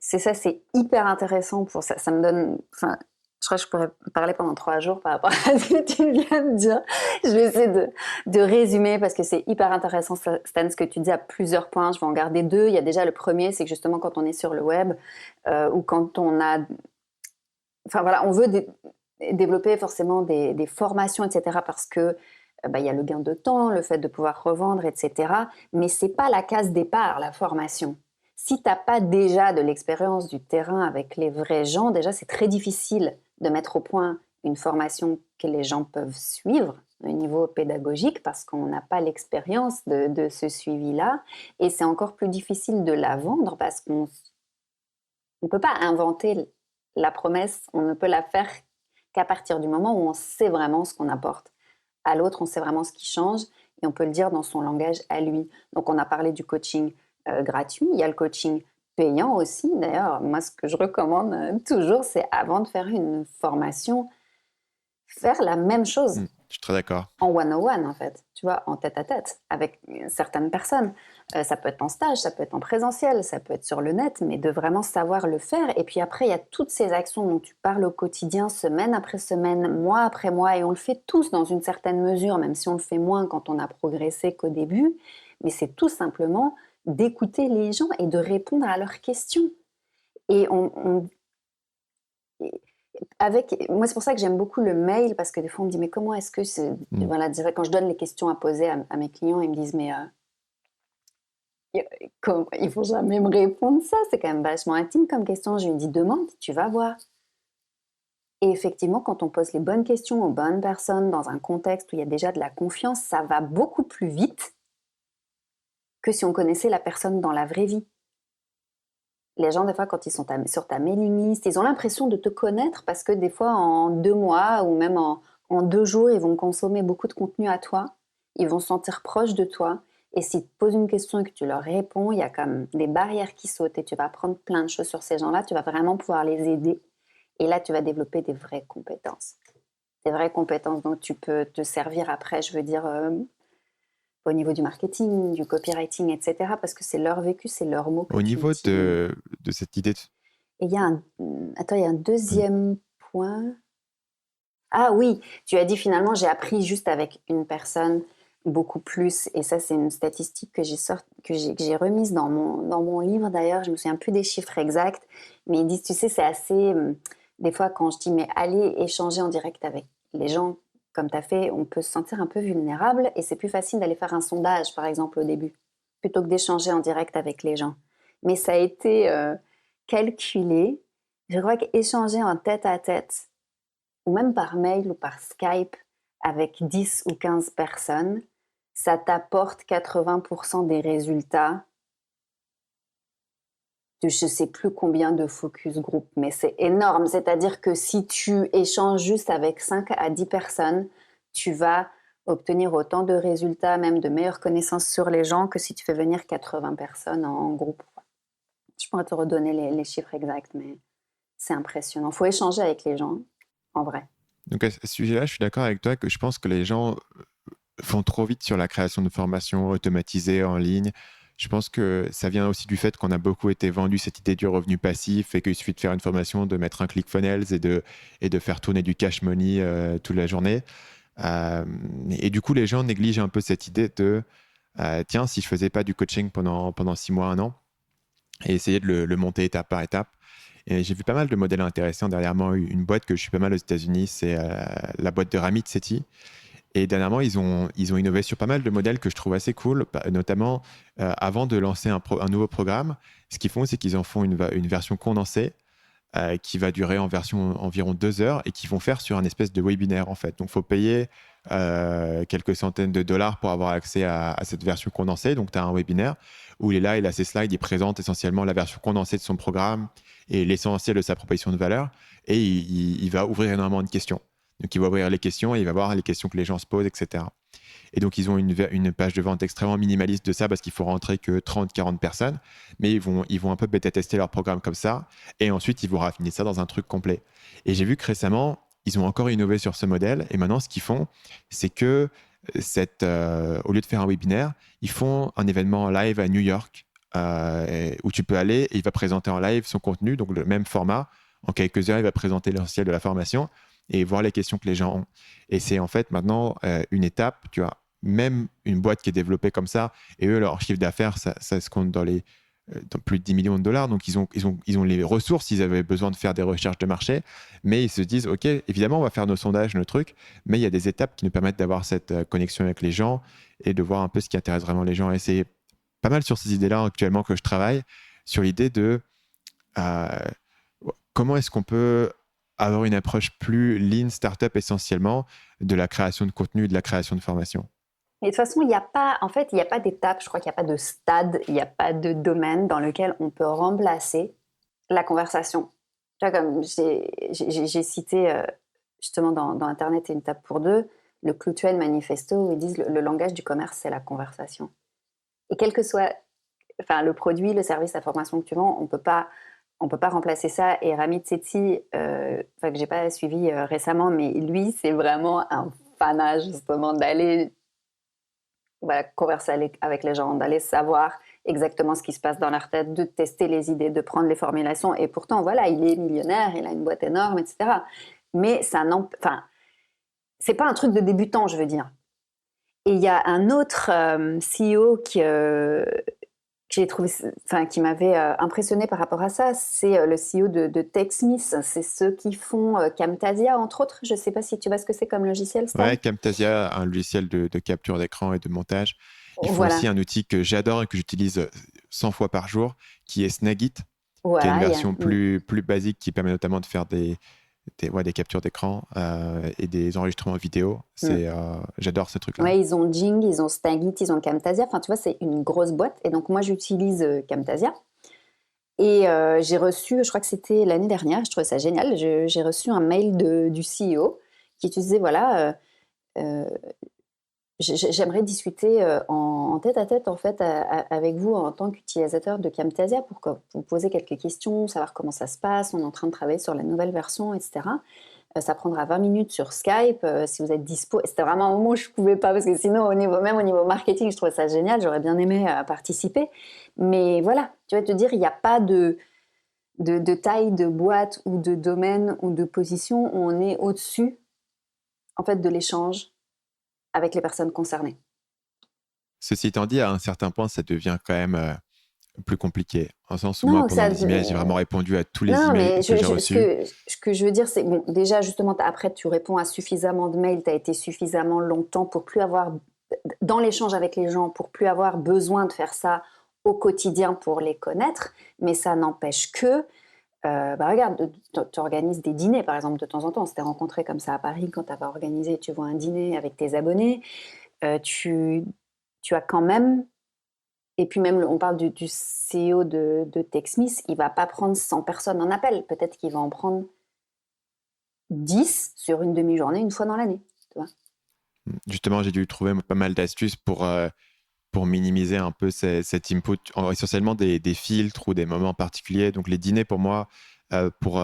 ça, c'est hyper intéressant pour ça. Ça me donne. Enfin, je crois que je pourrais parler pendant 3 jours par rapport à ce que tu viens de dire. Je vais essayer de résumer parce que c'est hyper intéressant, Stan, ce que tu dis à plusieurs points. Je vais en garder deux. Il y a déjà le premier, c'est que justement quand on est sur le web ou quand on a. Enfin voilà, on veut développer forcément des formations, etc. parce que il y a le gain de temps, le fait de pouvoir revendre, etc. Mais c'est pas la case départ, la formation. Si tu n'as pas déjà de l'expérience du terrain avec les vrais gens, déjà c'est très difficile de mettre au point une formation que les gens peuvent suivre au niveau pédagogique parce qu'on n'a pas l'expérience de ce suivi-là. Et c'est encore plus difficile de la vendre parce qu'on ne peut pas inventer la promesse, on ne peut la faire qu'à partir du moment où on sait vraiment ce qu'on apporte à l'autre, on sait vraiment ce qui change et on peut le dire dans son langage à lui. Donc on a parlé du coaching gratuit, il y a le coaching payant aussi. D'ailleurs, moi ce que je recommande toujours, c'est avant de faire une formation, faire la même chose Je suis très d'accord. en one-on-one, en fait, tu vois, en tête-à-tête, avec certaines personnes. Ça peut être en stage, ça peut être en présentiel, ça peut être sur le net, mais de vraiment savoir le faire. Et puis après, il y a toutes ces actions dont tu parles au quotidien, semaine après semaine, mois après mois, et on le fait tous dans une certaine mesure, même si on le fait moins quand on a progressé qu'au début. Mais c'est tout simplement d'écouter les gens et de répondre à leurs questions. Et moi, c'est pour ça que j'aime beaucoup le mail, parce que des fois, on me dit, mais comment est-ce que c'est. Voilà, quand je donne les questions à poser à mes clients, ils me disent, mais ils vont jamais me répondre ça, c'est quand même vachement intime comme question. Je lui dis, demande, tu vas voir. Et effectivement, quand on pose les bonnes questions aux bonnes personnes, dans un contexte où il y a déjà de la confiance, ça va beaucoup plus vite que si on connaissait la personne dans la vraie vie. Les gens, des fois, quand ils sont sur ta mailing list, ils ont l'impression de te connaître parce que des fois, en 2 mois ou même en 2 jours, ils vont consommer beaucoup de contenu à toi. Ils vont se sentir proches de toi. Et s'ils te posent une question et que tu leur réponds, il y a comme des barrières qui sautent et tu vas apprendre plein de choses sur ces gens-là. Tu vas vraiment pouvoir les aider. Et là, tu vas développer des vraies compétences. Des vraies compétences dont tu peux te servir après, je veux dire, au niveau du marketing, du copywriting, etc. Parce que c'est leur vécu, c'est leurs mots que Au tu niveau utilises. de cette idée de... Et il y a un deuxième point. Ah oui, tu as dit finalement, j'ai appris juste avec une personne beaucoup plus. Et ça, c'est une statistique que j'ai remise dans mon livre d'ailleurs. Je me souviens plus des chiffres exacts, mais ils disent, tu sais, c'est assez. Des fois, quand je dis, mais allez échanger en direct avec les gens, comme tu as fait, on peut se sentir un peu vulnérable et c'est plus facile d'aller faire un sondage, par exemple, au début, plutôt que d'échanger en direct avec les gens. Mais ça a été calculé. Je crois qu'échanger en tête à tête, ou même par mail ou par Skype, avec 10 ou 15 personnes, ça t'apporte 80% des résultats de je ne sais plus combien de focus group, mais c'est énorme. C'est-à-dire que si tu échanges juste avec 5 à 10 personnes, tu vas obtenir autant de résultats, même de meilleures connaissances sur les gens, que si tu fais venir 80 personnes en groupe. Je pourrais te redonner les chiffres exacts, mais c'est impressionnant. Il faut échanger avec les gens, en vrai. Donc à ce sujet-là, je suis d'accord avec toi, que je pense que les gens font trop vite sur la création de formations automatisées en ligne. Je pense que ça vient aussi du fait qu'on a beaucoup été vendu cette idée du revenu passif et qu'il suffit de faire une formation, de mettre un ClickFunnels et de faire tourner du cash money toute la journée. Et du coup, les gens négligent un peu cette idée de tiens, si je faisais pas du coaching pendant 6 mois, un an, et essayer de le monter étape par étape. Et j'ai vu pas mal de modèles intéressants. Dernièrement, une boîte que je suis pas mal aux États-Unis, c'est la boîte de Ramit Sethi. Et dernièrement, ils ont innové sur pas mal de modèles que je trouve assez cool, notamment avant de lancer un nouveau programme. Ce qu'ils font, c'est qu'ils en font une version condensée qui va durer en version environ 2 heures et qui vont faire sur un espèce de webinaire en fait. Donc, il faut payer quelques centaines de dollars pour avoir accès à cette version condensée. Donc, tu as un webinaire où il est là, il a ses slides, il présente essentiellement la version condensée de son programme et l'essentiel de sa proposition de valeur. Et il va ouvrir énormément de questions. Donc, il va ouvrir les questions et il va voir les questions que les gens se posent, etc. Et donc, ils ont une page de vente extrêmement minimaliste de ça parce qu'il faut rentrer que 30-40 personnes. Mais ils vont un peu bêta-tester leur programme comme ça. Et ensuite, ils vont raffiner ça dans un truc complet. Et j'ai vu que récemment, ils ont encore innové sur ce modèle. Et maintenant, ce qu'ils font, c'est que au lieu de faire un webinaire, ils font un événement live à New York où tu peux aller et il va présenter en live son contenu, donc le même format. En quelques heures, il va présenter l'essentiel de la formation et voir les questions que les gens ont. Et c'est en fait maintenant une étape, tu vois, même une boîte qui est développée comme ça, et eux, leur chiffre d'affaires, ça se compte dans plus de 10 millions de dollars, donc ils ont les ressources, ils avaient besoin de faire des recherches de marché, mais ils se disent, OK, évidemment, on va faire nos sondages, nos trucs, mais il y a des étapes qui nous permettent d'avoir cette connexion avec les gens et de voir un peu ce qui intéresse vraiment les gens. Et c'est pas mal sur ces idées-là actuellement que je travaille, sur l'idée de euh, comment est-ce qu'on peut avoir une approche plus lean startup essentiellement de la création de contenu et de la création de formation. Mais de toute façon, il n'y a pas, en fait, il n'y a pas d'étape, je crois qu'il n'y a pas de stade, il n'y a pas de domaine dans lequel on peut remplacer la conversation. Tu vois, comme j'ai cité justement dans Internet et une table pour deux, le Clutuel Manifesto, où ils disent le langage du commerce, c'est la conversation. Et quel que soit le produit, le service, la formation que tu vends, on peut pas remplacer ça. Et Ramit Sethi, que j'ai pas suivi récemment, mais lui, c'est vraiment un fanat justement d'aller converser avec les gens, d'aller savoir exactement ce qui se passe dans leur tête, de tester les idées, de prendre les formulations. Et pourtant, voilà, il est millionnaire, il a une boîte énorme, etc. Mais c'est pas un truc de débutant, je veux dire. Et il y a un autre CEO que j'ai trouvé, qui m'avait impressionné par rapport à ça, c'est le CEO de TechSmith. C'est ceux qui font Camtasia, entre autres. Je ne sais pas si tu vois ce que c'est comme logiciel, Stan. Ouais, Camtasia, un logiciel de capture d'écran et de montage. Ils font Voilà. aussi un outil que j'adore et que j'utilise 100 fois par jour, qui est Snagit, qui est une version plus basique qui permet notamment de faire des captures d'écran et des enregistrements vidéo. J'adore ce truc-là. Ouais, ils ont Jing, ils ont Snagit, ils ont Camtasia. Enfin, tu vois, c'est une grosse boîte. Et donc, moi, j'utilise Camtasia. Et j'ai reçu, je crois que c'était l'année dernière, je trouvais ça génial, j'ai reçu un mail du CEO qui te disait, voilà, j'aimerais discuter en tête-à-tête, en fait, avec vous en tant qu'utilisateur de Camtasia pour vous poser quelques questions, savoir comment ça se passe, on est en train de travailler sur la nouvelle version, etc. Ça prendra 20 minutes sur Skype, si vous êtes dispo. Et c'était vraiment un moment où je ne pouvais pas, parce que sinon, au niveau marketing, je trouvais ça génial, j'aurais bien aimé participer. Mais voilà, tu vas te dire, il n'y a pas de taille de boîte ou de domaine ou de position où on est au-dessus, en fait, de l'échange avec les personnes concernées. Ceci étant dit, à un certain point, ça devient quand même plus compliqué. En sens où moi, pendant les emails, j'ai vraiment répondu à tous les emails que j'ai reçus. Ce que je veux dire, c'est bon, déjà, justement, après, tu réponds à suffisamment de mails, tu as été suffisamment longtemps pour plus avoir, dans l'échange avec les gens, pour plus avoir besoin de faire ça au quotidien pour les connaître. Mais ça n'empêche que, regarde, tu organises des dîners, par exemple, de temps en temps. On s'était rencontrés comme ça à Paris quand tu avais organisé, tu vois, un dîner avec tes abonnés. Tu as quand même. Et puis même, on parle du CEO de TechSmith, il ne va pas prendre 100 personnes en appel. Peut-être qu'il va en prendre 10 sur une demi-journée, une fois dans l'année. Tu vois. Justement, j'ai dû trouver pas mal d'astuces pour minimiser un peu cet input, essentiellement des filtres ou des moments particuliers. Donc les dîners, pour moi, pour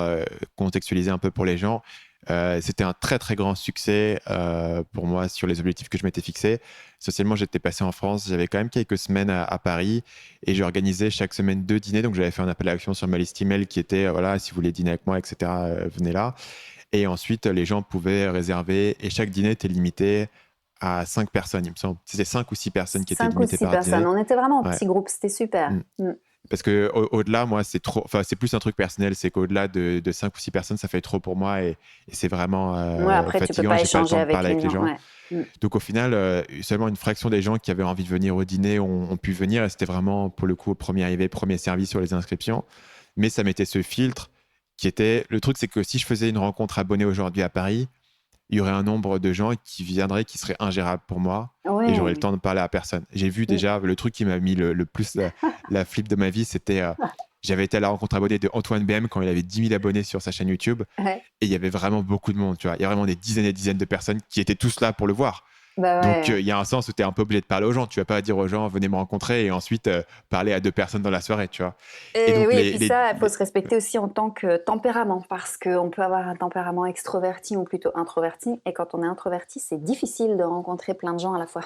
contextualiser un peu pour les gens, c'était un très très grand succès pour moi sur les objectifs que je m'étais fixés. Essentiellement, j'étais passé en France, j'avais quand même quelques semaines à Paris et j'organisais chaque semaine 2 dîners. Donc j'avais fait un appel à l'action sur ma liste email qui était voilà, si vous voulez dîner avec moi, etc., venez là. Et ensuite, les gens pouvaient réserver et chaque dîner était limité à 5 personnes, il me semble. C'était 5 ou 6 personnes qui étaient limitées par dîner. 5 ou 6 personnes. On était vraiment en petit groupe, c'était super. Parce que au-delà, moi, c'est trop. Enfin, c'est plus un truc personnel. C'est qu'au-delà de 5 ou 6 personnes, ça fait trop pour moi et c'est vraiment Ouais, après, tu peux fatigant. pas J'ai pas le échanger temps de avec parler les avec les gens. gens. Ouais. Mm. Donc au final, seulement une fraction des gens qui avaient envie de venir au dîner ont pu venir. Et c'était vraiment, pour le coup, premier arrivé, premier servi sur les inscriptions. Mais ça mettait ce filtre qui était... Le truc, c'est que si je faisais une rencontre abonnée aujourd'hui à Paris, il y aurait un nombre de gens qui viendraient qui serait ingérable pour moi et j'aurais le Ouais. temps de parler à personne. J'ai vu Mm. déjà, le truc qui m'a mis le plus la flip de ma vie, c'était... j'avais été à la rencontre abonnée de Antoine BM quand il avait 10 000 abonnés sur sa chaîne YouTube Ouais. et il y avait vraiment beaucoup de monde, tu vois. Il y a vraiment des dizaines et des dizaines de personnes qui étaient tous là pour le voir. Bah Donc, ouais. il y a un sens où tu es un peu obligé de parler aux gens. Tu vas pas dire aux gens, venez me rencontrer et ensuite parler à 2 personnes dans la soirée, tu vois. Et Et donc, oui, et puis ça, il faut se respecter aussi en tant que tempérament, parce qu'on peut avoir un tempérament extroverti ou plutôt introverti, et quand on est introverti, c'est difficile de rencontrer plein de gens à la fois.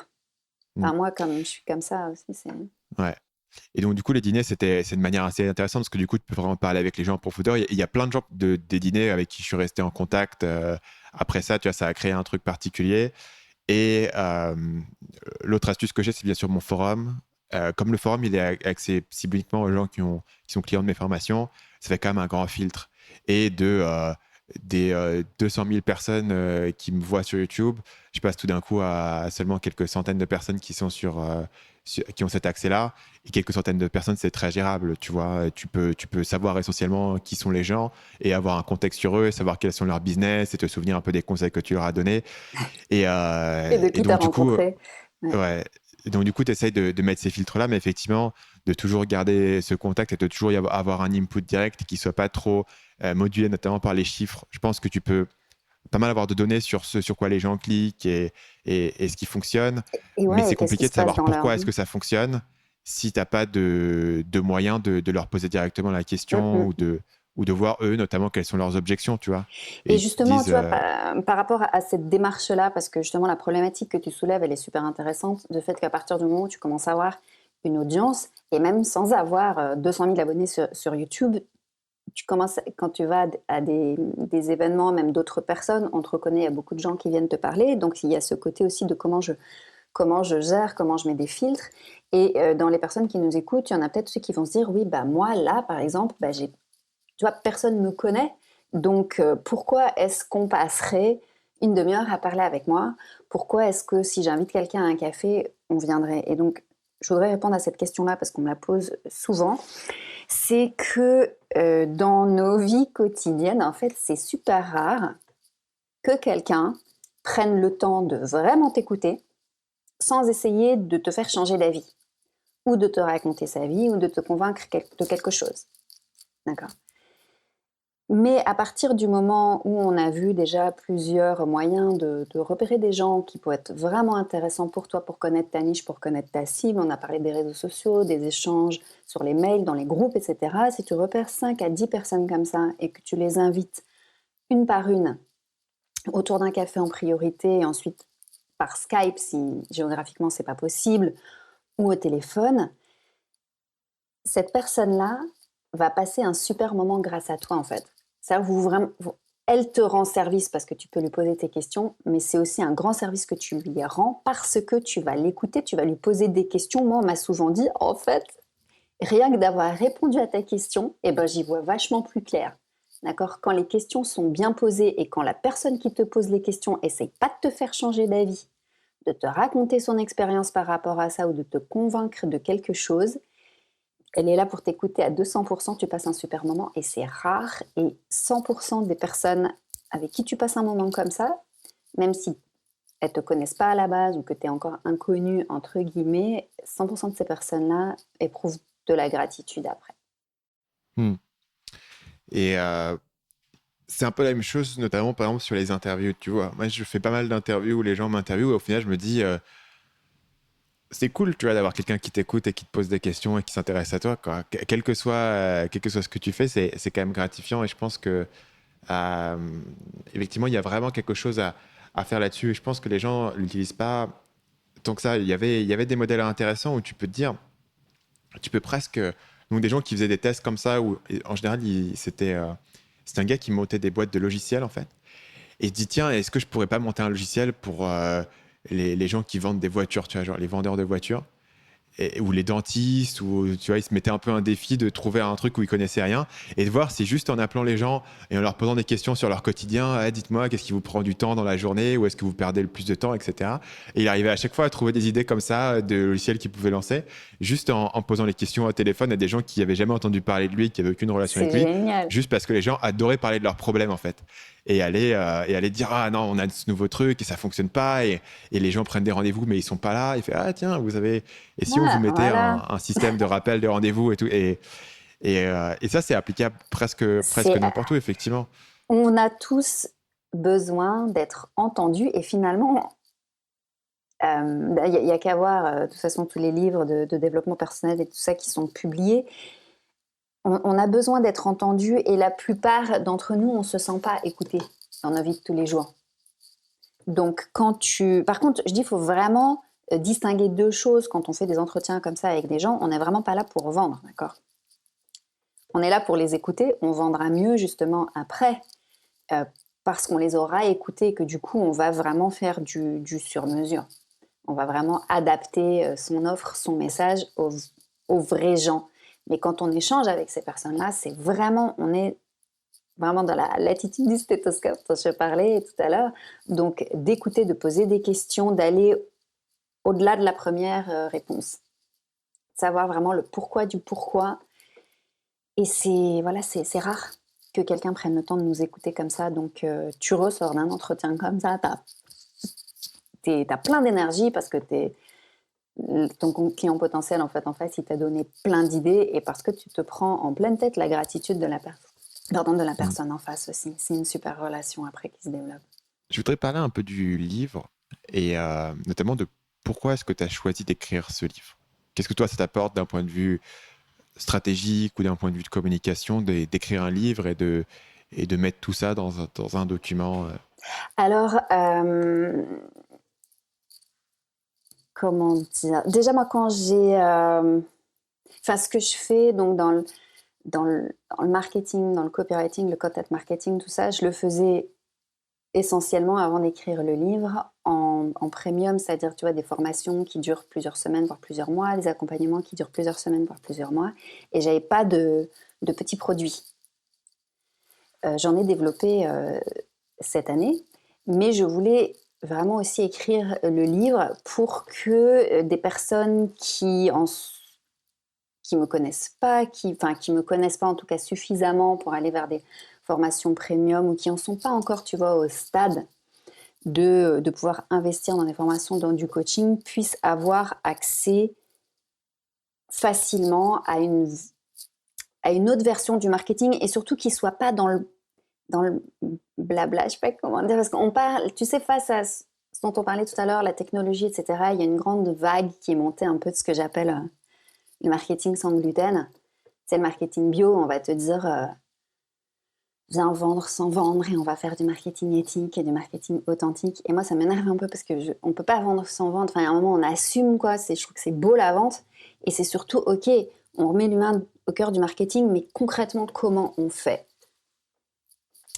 Mm, Enfin, moi, comme je suis comme ça aussi, c'est... ouais. Et donc, du coup, les dîners, c'est une manière assez intéressante parce que du coup, tu peux vraiment parler avec les gens en profondeur. Il y a plein de gens des dîners avec qui je suis resté en contact. Après ça, tu vois, ça a créé un truc particulier. Et l'autre astuce que j'ai, c'est bien sûr mon forum. Comme le forum, il est accessible uniquement aux gens qui sont clients de mes formations, ça fait quand même un grand filtre. Et des 200 000 personnes qui me voient sur YouTube, je passe tout d'un coup à seulement quelques centaines de personnes qui sont qui ont cet accès-là. Et quelques centaines de personnes, c'est très gérable. Tu vois, tu peux savoir essentiellement qui sont les gens et avoir un contexte sur eux, savoir quels sont leurs business et te souvenir un peu des conseils que tu leur as donnés. Et de Et qui t'as donc, du coup, rencontré. Ouais. ouais. Et donc, du coup, tu essayes de mettre ces filtres-là, mais effectivement, de toujours garder ce contact et de toujours avoir un input direct qui soit pas trop modulé, notamment par les chiffres. Je pense que tu peux pas mal avoir de données sur ce sur quoi les gens cliquent et ce qui fonctionne, Et mais ouais, c'est et qu'est-ce qui compliqué se de passe savoir dans leur pourquoi est-ce vie. que ça fonctionne si tu n'as pas de moyens de leur poser directement la Mm, question mm. ou de voir eux, notamment, quelles sont leurs objections, tu vois. Et Et ils te justement, disent, tu vois, par rapport à cette démarche-là, parce que justement, la problématique que tu soulèves, elle est super intéressante, du fait qu'à partir du moment où tu commences à avoir une audience, et même sans avoir 200 000 abonnés sur YouTube, tu commences, quand tu vas à des événements, même d'autres personnes, on te reconnaît, il y a beaucoup de gens qui viennent te parler, donc il y a ce côté aussi de comment je gère, comment je mets des filtres. Et dans les personnes qui nous écoutent, il y en a peut-être ceux qui vont se dire, oui, bah moi, là, par exemple, bah, tu vois, personne ne me connaît, donc pourquoi est-ce qu'on passerait une demi-heure à parler avec moi? Pourquoi est-ce que si j'invite quelqu'un à un café, on viendrait? Et donc, je voudrais répondre à cette question-là parce qu'on me la pose souvent. C'est que dans nos vies quotidiennes, en fait, c'est super rare que quelqu'un prenne le temps de vraiment t'écouter sans essayer de te faire changer d'avis ou de te raconter sa vie ou de te convaincre de quelque chose. D'accord? Mais à partir du moment où on a vu déjà plusieurs moyens de repérer des gens qui pourraient être vraiment intéressants pour toi, pour connaître ta niche, pour connaître ta cible, on a parlé des réseaux sociaux, des échanges sur les mails, dans les groupes, etc. Si tu repères 5 à 10 personnes comme ça et que tu les invites une par une autour d'un café en priorité et ensuite par Skype si géographiquement c'est pas possible ou au téléphone, cette personne-là va passer un super moment grâce à toi en fait. Ça, elle te rend service parce que tu peux lui poser tes questions, mais c'est aussi un grand service que tu lui rends parce que tu vas l'écouter, tu vas lui poser des questions. Moi, on m'a souvent dit, en fait, rien que d'avoir répondu à ta question, eh ben, j'y vois vachement plus clair. D'accord? Quand les questions sont bien posées et quand la personne qui te pose les questions essaye pas de te faire changer d'avis, de te raconter son expérience par rapport à ça ou de te convaincre de quelque chose, elle est là pour t'écouter à 200%, tu passes un super moment et c'est rare. Et 100% des personnes avec qui tu passes un moment comme ça, même si elles ne te connaissent pas à la base ou que tu es encore inconnu, entre guillemets, 100% de ces personnes-là éprouvent de la gratitude après. hmm. Et c'est un peu la même chose, notamment par exemple sur les interviews, tu vois. Moi, je fais pas mal d'interviews où les gens m'interviewent et au final, je me dis, c'est cool, tu vois, d'avoir quelqu'un qui t'écoute et qui te pose des questions et qui s'intéresse à toi, quoi. Quel que soit ce que tu fais, c'est quand même gratifiant et je pense que, euh, effectivement, il y a vraiment quelque chose à faire là-dessus. Et je pense que les gens l'utilisent pas tant que ça. Il y avait des modèles intéressants où tu peux te dire, tu peux presque. Donc, des gens qui faisaient des tests comme ça, où en général, c'était un gars qui montait des boîtes de logiciels, en fait. Et il se dit, tiens, est-ce que je pourrais pas monter un logiciel pour les gens qui vendent des voitures, tu vois, genre les vendeurs de voitures. ou les dentistes, ou tu vois, ils se mettaient un peu un défi de trouver un truc où ils connaissaient rien et de voir si juste en appelant les gens et en leur posant des questions sur leur quotidien, ah, dites-moi qu'est-ce qui vous prend du temps dans la journée, où est-ce que vous perdez le plus de temps, etc. Et il arrivait à chaque fois à trouver des idées comme ça de logiciels qu'il pouvait lancer, juste en posant les questions au téléphone à des gens qui n'avaient jamais entendu parler de lui, qui n'avaient aucune relation C'est avec lui, génial. juste parce que les gens adoraient parler de leurs problèmes en fait. Et aller dire ah non, on a ce nouveau truc et ça fonctionne pas, et les gens prennent des rendez-vous mais ils sont pas là. Il fait ah tiens, vous avez, et si on vous Ah, mettait voilà. un système de rappel de rendez-vous et tout, et ça c'est applicable presque C'est, n'importe où effectivement. on a tous besoin d'être entendus et finalement, il y a qu'à voir, de toute façon, tous les livres de développement personnel et tout ça qui sont publiés. On a besoin d'être entendu et la plupart d'entre nous, on ne se sent pas écouté dans nos vies de tous les jours. Donc, par contre, je dis, il faut vraiment distinguer deux choses quand on fait des entretiens comme ça avec des gens. On n'est vraiment pas là pour vendre, d'accord? On est là pour les écouter. On vendra mieux justement après euh, parce qu'on les aura écoutés et que du coup, on va vraiment faire du sur-mesure. On va vraiment adapter son offre, son message aux vrais gens. Mais quand on échange avec ces personnes-là, on est vraiment dans la l'attitude du stéthoscope dont je parlais tout à l'heure. Donc, d'écouter, de poser des questions, d'aller au-delà de la première réponse. Savoir vraiment le pourquoi du pourquoi. Et c'est rare que quelqu'un prenne le temps de nous écouter comme ça. Donc, tu ressors d'un entretien comme ça, t'as plein d'énergie parce que ton client potentiel, en fait, en face, il t'a donné plein d'idées et parce que tu te prends en pleine tête la gratitude de la Mm. personne en face aussi. C'est une super relation après qui se développe. Je voudrais parler un peu du livre et notamment de pourquoi est-ce que tu as choisi d'écrire ce livre. Qu'est-ce que toi ça t'apporte d'un point de vue stratégique ou d'un point de vue de communication d'écrire un livre et de mettre tout ça dans un document. Alors, comment dire? Déjà, moi, quand enfin, ce que je fais donc dans le marketing, dans le copywriting, le content marketing, tout ça, je le faisais essentiellement avant d'écrire le livre en premium, c'est-à-dire tu vois des formations qui durent plusieurs semaines voire plusieurs mois, des accompagnements qui durent plusieurs semaines voire plusieurs mois, et j'avais pas de petits produits. J'en ai développé cette année, mais je voulais vraiment aussi écrire le livre pour que des personnes qui me connaissent pas, qui me connaissent pas en tout cas suffisamment pour aller vers des formations premium ou qui en sont pas encore, tu vois, au stade de pouvoir investir dans des formations, dans du coaching, puissent avoir accès facilement à une autre version du marketing et surtout qu'ils ne soient pas dans le blabla, je ne sais pas comment dire, parce qu'on parle, tu sais, face à ce dont on parlait tout à l'heure, la technologie, etc., il y a une grande vague qui est montée un peu de ce que j'appelle le marketing sans gluten. C'est le marketing bio, on va te dire viens vendre sans vendre et on va faire du marketing éthique et du marketing authentique. Et moi, ça m'énerve un peu parce que on peut pas vendre sans vendre. Enfin, à un moment, on assume quoi. Je trouve que c'est beau la vente et c'est surtout ok. On remet l'humain au cœur du marketing, mais concrètement, comment on fait?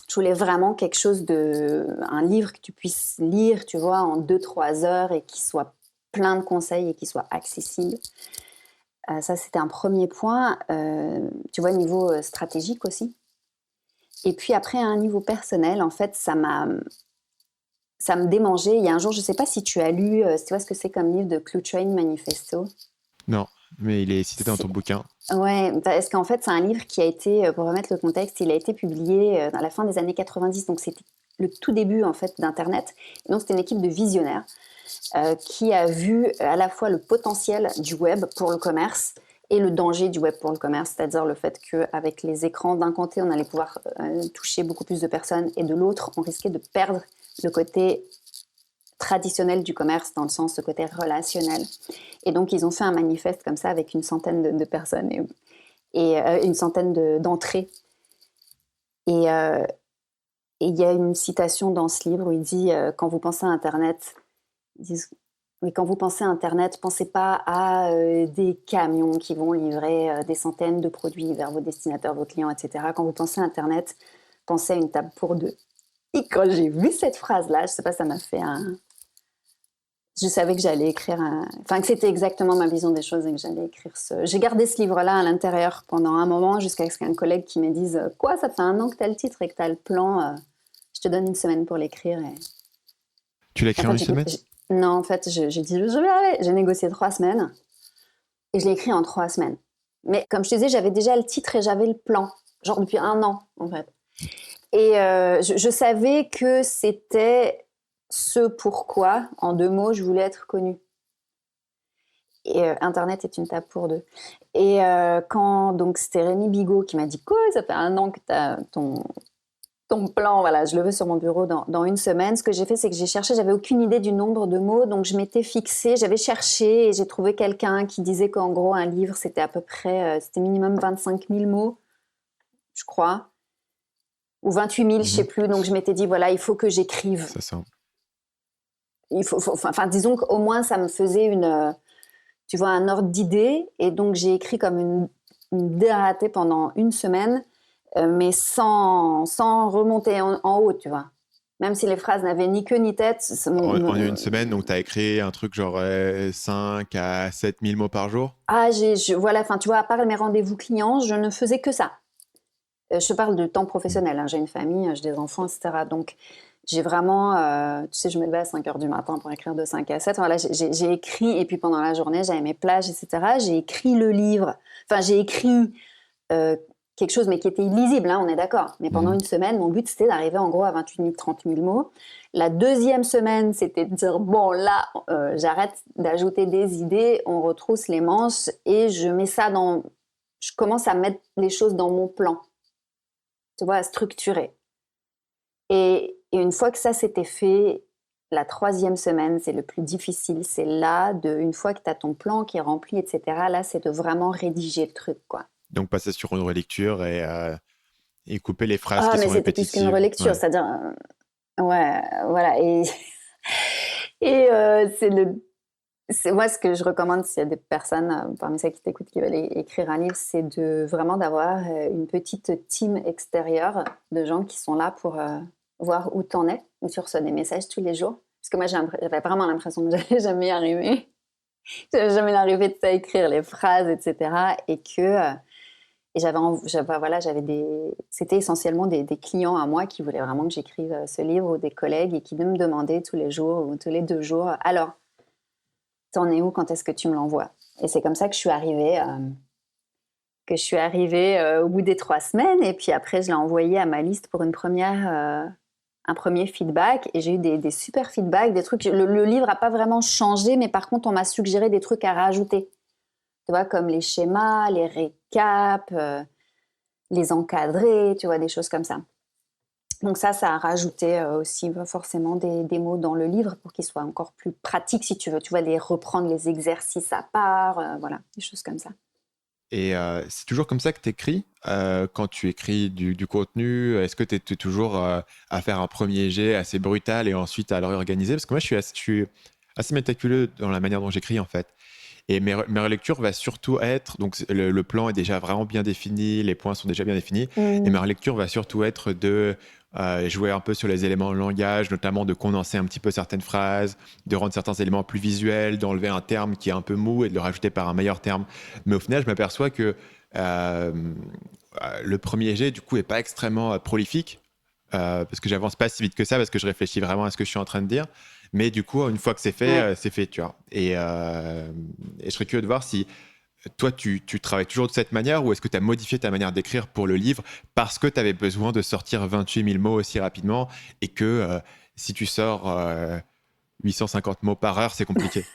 Je voulais vraiment un livre que tu puisses lire, tu vois, en 2-3 heures et qui soit plein de conseils et qui soit accessible. Ça, c'était un premier point. Tu vois, niveau stratégique aussi. Et puis après, à un niveau personnel, en fait, ça me démangeait. Il y a un jour, je ne sais pas si tu as lu, tu vois ce que c'est comme livre de Cluetrain Manifesto. Non, mais il est cité dans C'est- ton bouquin. Ouais, parce qu'en fait, c'est un livre qui a été, pour remettre le contexte, il a été publié à la fin des années 90, donc c'était le tout début en fait d'Internet. Et donc c'était une équipe de visionnaires qui a vu à la fois le potentiel du web pour le commerce et le danger du web pour le commerce, c'est-à-dire le fait qu'avec les écrans, d'un côté, on allait pouvoir toucher beaucoup plus de personnes et de l'autre, on risquait de perdre le côté traditionnel du commerce, dans le sens ce côté relationnel. Et donc, ils ont fait un manifeste comme ça avec une centaine de personnes et une centaine d'entrées. Et il y a une citation dans ce livre où il dit quand vous pensez à Internet, ils disent oui, quand vous pensez à Internet, pensez pas à des camions qui vont livrer des centaines de produits vers vos destinataires, vos clients, etc. Quand vous pensez à Internet, pensez à une table pour deux. Et quand j'ai vu cette phrase-là, je sais pas, ça m'a fait Je savais que j'allais écrire, enfin que c'était exactement ma vision des choses et que j'allais écrire ce. J'ai gardé ce livre-là à l'intérieur pendant un moment jusqu'à ce qu'un collègue qui me dise quoi, ça fait 1 an que t'as le titre et que t'as le plan, je te donne 1 semaine pour l'écrire. Et... Tu l'as En écrit en fait, une semaine? non, en fait, j'ai dit je vais aller. J'ai négocié 3 semaines et je l'ai écrit en 3 semaines. Mais comme je te disais, j'avais déjà le titre et j'avais le plan, genre depuis 1 an en fait. Et je savais que c'était ce pourquoi, en 2 mots, je voulais être connue. Et Internet est une table pour deux. Et quand donc c'était Rémi Bigot qui m'a dit quoi, ça fait 1 an que tu as ton plan, voilà, je le veux sur mon bureau dans 1 semaine. Ce que j'ai fait, c'est que j'ai cherché, j'avais aucune idée du nombre de mots, donc je m'étais fixée, j'avais cherché et j'ai trouvé quelqu'un qui disait qu'en gros un livre c'était à peu près, c'était minimum 25 000 mots, je crois, ou 28 000, je sais plus. Donc je m'étais dit voilà, il faut que j'écrive. C'est ça. Enfin, disons qu'au moins ça me faisait tu vois, un ordre d'idée. Et donc, j'ai écrit comme une dératée pendant 1 semaine, mais sans remonter en haut, tu vois. Même si les phrases n'avaient ni queue ni tête. En une semaine, donc tu as écrit un truc genre 5 à 7 000 mots par jour? Ah, voilà, enfin, tu vois, à part mes rendez-vous clients, je ne faisais que ça. Je parle de temps professionnel, hein. J'ai une famille, j'ai des enfants, etc. Donc, j'ai vraiment, tu sais, je me levais à 5 heures du matin pour écrire de 5 à 7. Voilà, j'ai écrit, et puis pendant la journée, j'avais mes plages, etc. J'ai écrit le livre. Enfin, j'ai écrit quelque chose, mais qui était illisible, hein, on est d'accord. Mais pendant 1 semaine, mon but, c'était d'arriver en gros à 28 000, 30 000 mots. La deuxième semaine, c'était de dire, bon, là, j'arrête d'ajouter des idées, on retrousse les manches, et je mets ça dans... Je commence à mettre les choses dans mon plan. Tu vois, à structurer. Et une fois que ça s'était fait, la 3e semaine, c'est le plus difficile. C'est là, une fois que tu as ton plan qui est rempli, etc., là, c'est de vraiment rédiger le truc, quoi. Donc passer sur une relecture et couper les phrases Ah, qui mais sont c'était plus qu'une répétitives. relecture, Ouais. c'est-à-dire... ouais, voilà. Et, moi, ce que je recommande, s'il y a des personnes parmi celles qui t'écoutent qui veulent écrire un livre, c'est vraiment d'avoir une petite team extérieure de gens qui sont là pour voir où t'en es, ou tu reçois des messages tous les jours. Parce que moi, j'avais vraiment l'impression que j'allais jamais y arriver. J'allais jamais y arriver de écrire les phrases, etc. Et que c'était essentiellement des clients à moi qui voulaient vraiment que j'écrive ce livre, ou des collègues, et qui me demandaient tous les jours ou tous les 2 jours, alors, t'en es où, quand est-ce que tu me l'envoies? Et c'est comme ça que je suis arrivée au bout des 3 semaines. Et puis après, je l'ai envoyé à ma liste pour un premier feedback. Et j'ai eu des super feedbacks, des trucs. Le livre n'a pas vraiment changé, mais par contre, on m'a suggéré des trucs à rajouter. Tu vois, comme les schémas, les récaps, les encadrés, tu vois, des choses comme ça. Donc ça a rajouté aussi forcément des mots dans le livre pour qu'il soit encore plus pratique, si tu veux. Tu vois, reprendre les exercices à part, voilà, des choses comme ça. Et c'est toujours comme ça que tu écris quand tu écris du contenu? Est-ce que tu es toujours à faire un premier jet assez brutal et ensuite à le réorganiser? Parce que moi, je suis assez méticuleux dans la manière dont j'écris, en fait. Et mes relectures va surtout être, donc le plan est déjà vraiment bien défini, les points sont déjà bien définis, et ma relecture va surtout être de jouer un peu sur les éléments de langage, notamment de condenser un petit peu certaines phrases, de rendre certains éléments plus visuels, d'enlever un terme qui est un peu mou et de le rajouter par un meilleur terme. Mais au final, je m'aperçois que le premier jet, du coup, est pas extrêmement prolifique, parce que j'avance pas si vite que ça, parce que je réfléchis vraiment à ce que je suis en train de dire. Mais du coup, une fois que c'est fait, tu vois. Et je serais curieux de voir si toi, tu travailles toujours de cette manière, ou est-ce que tu as modifié ta manière d'écrire pour le livre parce que tu avais besoin de sortir 28 000 mots aussi rapidement, et que si tu sors 850 mots par heure, c'est compliqué.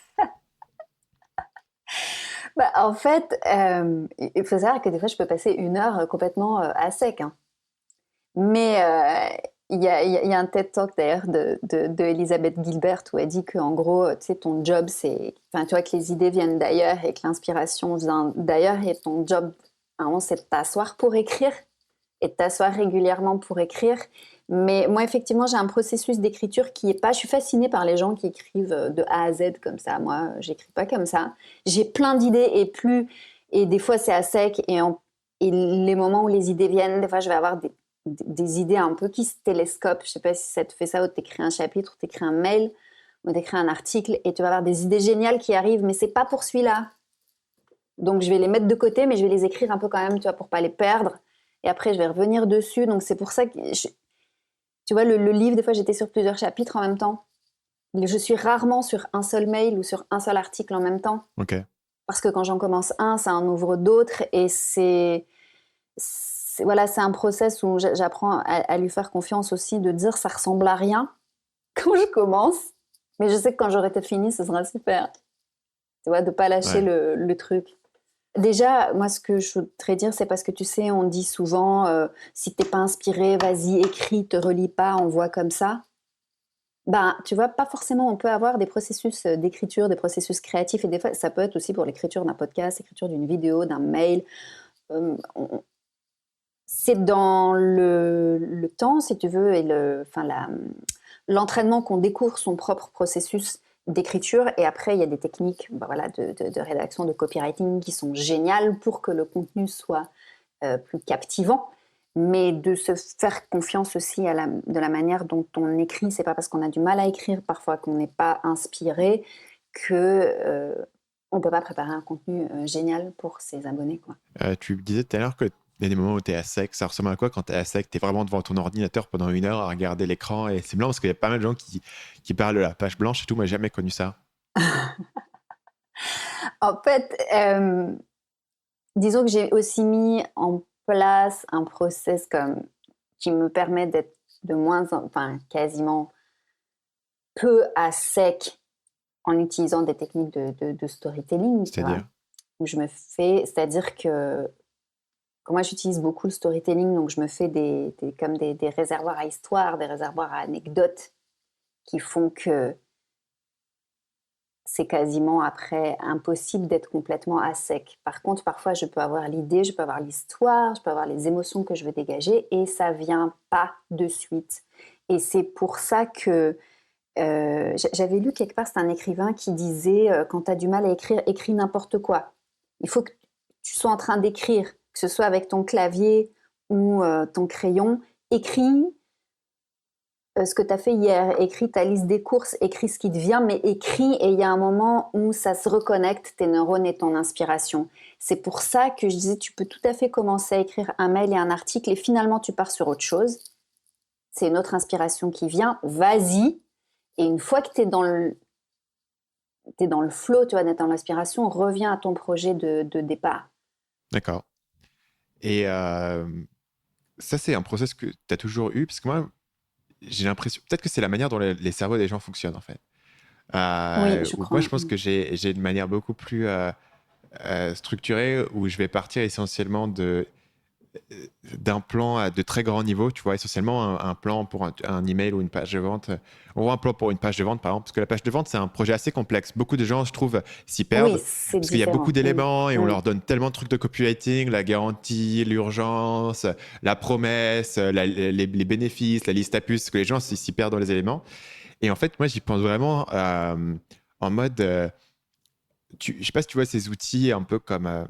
Bah, en fait, il faut savoir que des fois, je peux passer 1 heure complètement à sec, hein. Mais il y a un TED Talk d'ailleurs de Elizabeth Gilbert où elle dit qu'en gros, tu sais, ton job, enfin, tu vois, que les idées viennent d'ailleurs et que l'inspiration vient d'ailleurs, et ton job, vraiment, c'est de t'asseoir pour écrire et de t'asseoir régulièrement pour écrire. Mais moi, effectivement, j'ai un processus d'écriture qui est pas... Je suis fascinée par les gens qui écrivent de A à Z comme ça. Moi, j'écris pas comme ça. J'ai plein d'idées et des fois, c'est à sec. Et les moments où les idées viennent, des fois, je vais avoir des idées un peu qui se télescopent. Je sais pas si ça te fait ça, ou t'écris un chapitre, ou t'écris un mail, ou d'écrire un article et tu vas avoir des idées géniales qui arrivent, mais c'est pas pour celui-là. Donc, je vais les mettre de côté, mais je vais les écrire un peu quand même, tu vois, pour pas les perdre. Et après, je vais revenir dessus. Donc, c'est pour ça que, tu vois, le livre, des fois, j'étais sur plusieurs chapitres en même temps. Je suis rarement sur un seul mail ou sur un seul article en même temps. Ok. Parce que quand j'en commence un, ça en ouvre d'autres. Et voilà, c'est un process où j'apprends à lui faire confiance aussi, de dire ça ressemble à rien quand je commence. Mais je sais que quand j'aurai tout fini, ce sera super. Tu vois, de pas lâcher le truc. Déjà, moi, ce que je voudrais dire, c'est parce que tu sais, on dit souvent, si t'es pas inspiré, vas-y, écris, te relis pas, envoie comme ça. Ben, tu vois, pas forcément, on peut avoir des processus d'écriture, des processus créatifs, et des fois, ça peut être aussi pour l'écriture d'un podcast, l'écriture d'une vidéo, d'un mail. C'est dans le temps, si tu veux, et l'entraînement qu'on découvre son propre processus d'écriture. Et après, il y a des techniques voilà, de rédaction, de copywriting qui sont géniales pour que le contenu soit plus captivant. Mais de se faire confiance aussi de la manière dont on écrit. C'est pas parce qu'on a du mal à écrire parfois qu'on n'est pas inspiré que on peut pas préparer un contenu génial pour ses abonnés, quoi. Tu disais tout à l'heure qu'il y a des moments où tu es à sec. Ça ressemble à quoi quand tu es à sec? Tu es vraiment devant ton ordinateur pendant 1 heure à regarder l'écran. Et c'est blanc parce qu'il y a pas mal de gens qui parlent de la page blanche et tout. Moi, j'ai jamais connu ça. En fait, disons que j'ai aussi mis en place un process qui me permet d'être quasiment peu à sec en utilisant des techniques de storytelling. C'est-à-dire? C'est-à-dire que moi j'utilise beaucoup le storytelling, donc je me fais des réservoirs à histoires, des réservoirs à anecdotes qui font que c'est quasiment après impossible d'être complètement à sec. Par contre, parfois, je peux avoir l'idée, je peux avoir l'histoire, je peux avoir les émotions que je veux dégager et ça vient pas de suite. Et c'est pour ça que j'avais lu quelque part, c'est un écrivain qui disait quand tu as du mal à écrire, écris n'importe quoi. Il faut que tu sois en train d'écrire, que ce soit avec ton clavier ou ton crayon, écris ce que tu as fait hier, écris ta liste des courses, écris ce qui te vient, mais écris et il y a un moment où ça se reconnecte, tes neurones et ton inspiration. C'est pour ça que je disais, tu peux tout à fait commencer à écrire un mail et un article et finalement tu pars sur autre chose. C'est une autre inspiration qui vient, vas-y. Et une fois que tu es dans le flow, tu vois, d'être dans l'inspiration, reviens à ton projet de départ. D'accord. Et ça, c'est un process que tu as toujours eu, parce que moi, j'ai l'impression, peut-être que c'est la manière dont les cerveaux des gens fonctionnent, en fait. Oui, je crois. Moi, je pense que j'ai une manière beaucoup plus structurée où je vais partir essentiellement d'un plan de très grand niveau, tu vois, essentiellement un plan pour un email ou une page de vente. On voit un plan pour une page de vente, par exemple, parce que la page de vente, c'est un projet assez complexe. Beaucoup de gens, je trouve, s'y perdent parce qu'il y a beaucoup d'éléments et on leur donne tellement de trucs de copywriting, la garantie, l'urgence, la promesse, les bénéfices, la liste à puces, que les gens s'y perdent dans les éléments. Et en fait, moi, j'y pense vraiment en mode... je ne sais pas si tu vois ces outils un peu comme...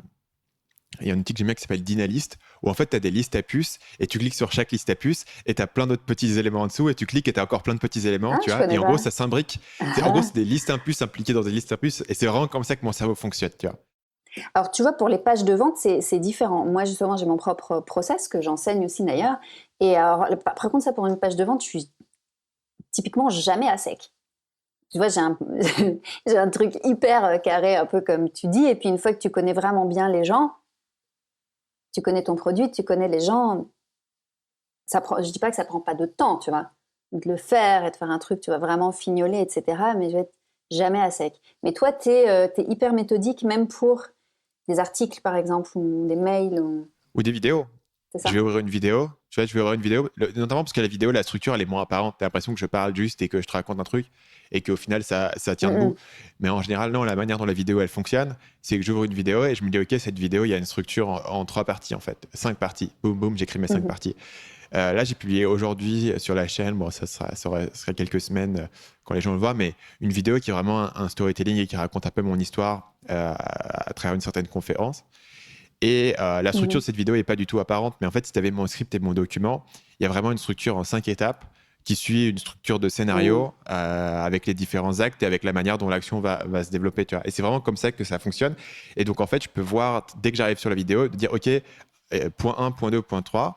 il y a un outil que j'aime bien qui s'appelle Dynalist, où en fait, tu as des listes à puces et tu cliques sur chaque liste à puces et tu as plein d'autres petits éléments en dessous et tu cliques et tu as encore plein de petits éléments, tu vois. Et en gros, ça s'imbrique. En gros, c'est des listes à puces impliquées dans des listes à puces et c'est vraiment comme ça que mon cerveau fonctionne, tu vois. Alors, tu vois, pour les pages de vente, c'est différent. Moi, justement, j'ai mon propre process que j'enseigne aussi d'ailleurs. Et alors, par contre, ça, pour une page de vente, je suis typiquement jamais à sec. Tu vois, j'ai un truc hyper carré, un peu comme tu dis. Et puis, une fois que tu connais vraiment bien les gens, tu connais ton produit, tu connais les gens, je dis pas que ça prend pas de temps, tu vois, de le faire et de faire un truc, tu vas vraiment fignoler, etc. Mais je vais être jamais à sec. Mais toi, tu es hyper méthodique, même pour des articles, par exemple, ou des mails. Ou des vidéos. C'est ça. Je vais ouvrir une vidéo, tu vois, notamment parce que la vidéo, la structure, elle est moins apparente. Tu as l'impression que je parle juste et que je te raconte un truc et qu'au final, ça tient debout. Mais en général, non, la manière dont la vidéo, elle fonctionne, c'est que j'ouvre une vidéo et je me dis, OK, cette vidéo, il y a une structure en 3 parties, en fait. 5 parties. Boum, boum, j'écris mes 5 parties. Là, j'ai publié aujourd'hui sur la chaîne, bon, ça sera quelques semaines quand les gens le voient, mais une vidéo qui est vraiment un storytelling et qui raconte un peu mon histoire à travers une certaine conférence. Et la structure de cette vidéo n'est pas du tout apparente, mais en fait, si tu avais mon script et mon document, il y a vraiment une structure en 5 étapes qui suit une structure de scénario avec les différents actes et avec la manière dont l'action va se développer, tu vois. Et c'est vraiment comme ça que ça fonctionne. Et donc, en fait, je peux voir, dès que j'arrive sur la vidéo, de dire, OK, point 1, point 2, point 3.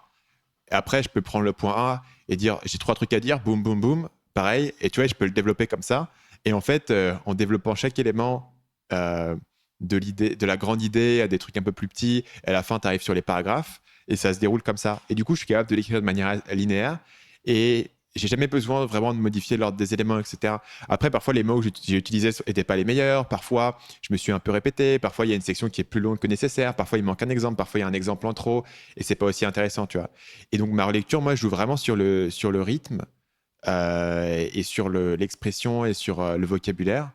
Et après, je peux prendre le point A et dire, j'ai 3 trucs à dire, boum, boum, boum, pareil. Et tu vois, je peux le développer comme ça. Et en fait, en développant chaque élément de la grande idée à des trucs un peu plus petits, à la fin, tu arrives sur les paragraphes et ça se déroule comme ça. Et du coup, je suis capable de l'écrire de manière linéaire et j'ai jamais besoin vraiment de modifier l'ordre des éléments, etc. Après, parfois, les mots que j'ai utilisés n'étaient pas les meilleurs. Parfois, je me suis un peu répété. Parfois, il y a une section qui est plus longue que nécessaire. Parfois, il manque un exemple. Parfois, il y a un exemple en trop et c'est pas aussi intéressant, tu vois. Et donc, ma relecture, moi, je joue vraiment sur le rythme et sur l'expression et sur le vocabulaire.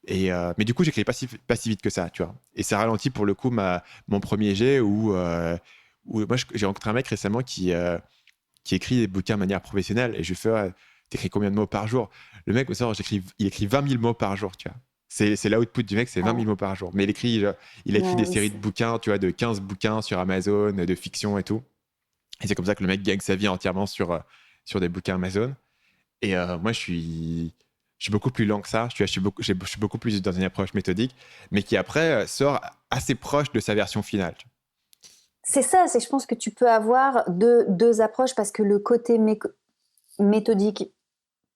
Mais du coup, j'écris pas si vite que ça, tu vois. Et ça ralentit pour le coup mon premier jet où moi, j'ai rencontré un mec récemment qui écrit des bouquins de manière professionnelle et je lui fais t'écris combien de mots par jour? Le mec, il écrit 20 000 mots par jour, tu vois. C'est l'output du mec, c'est 20 000 mots par jour. Mais il a écrit des séries de bouquins, tu vois, de 15 bouquins sur Amazon, de fiction et tout. Et c'est comme ça que le mec gagne sa vie entièrement sur des bouquins Amazon. Et moi, je suis beaucoup plus lent que ça. Je suis beaucoup plus dans une approche méthodique, mais qui après sort assez proche de sa version finale. C'est ça, c'est que je pense que tu peux avoir deux approches parce que le côté méthodique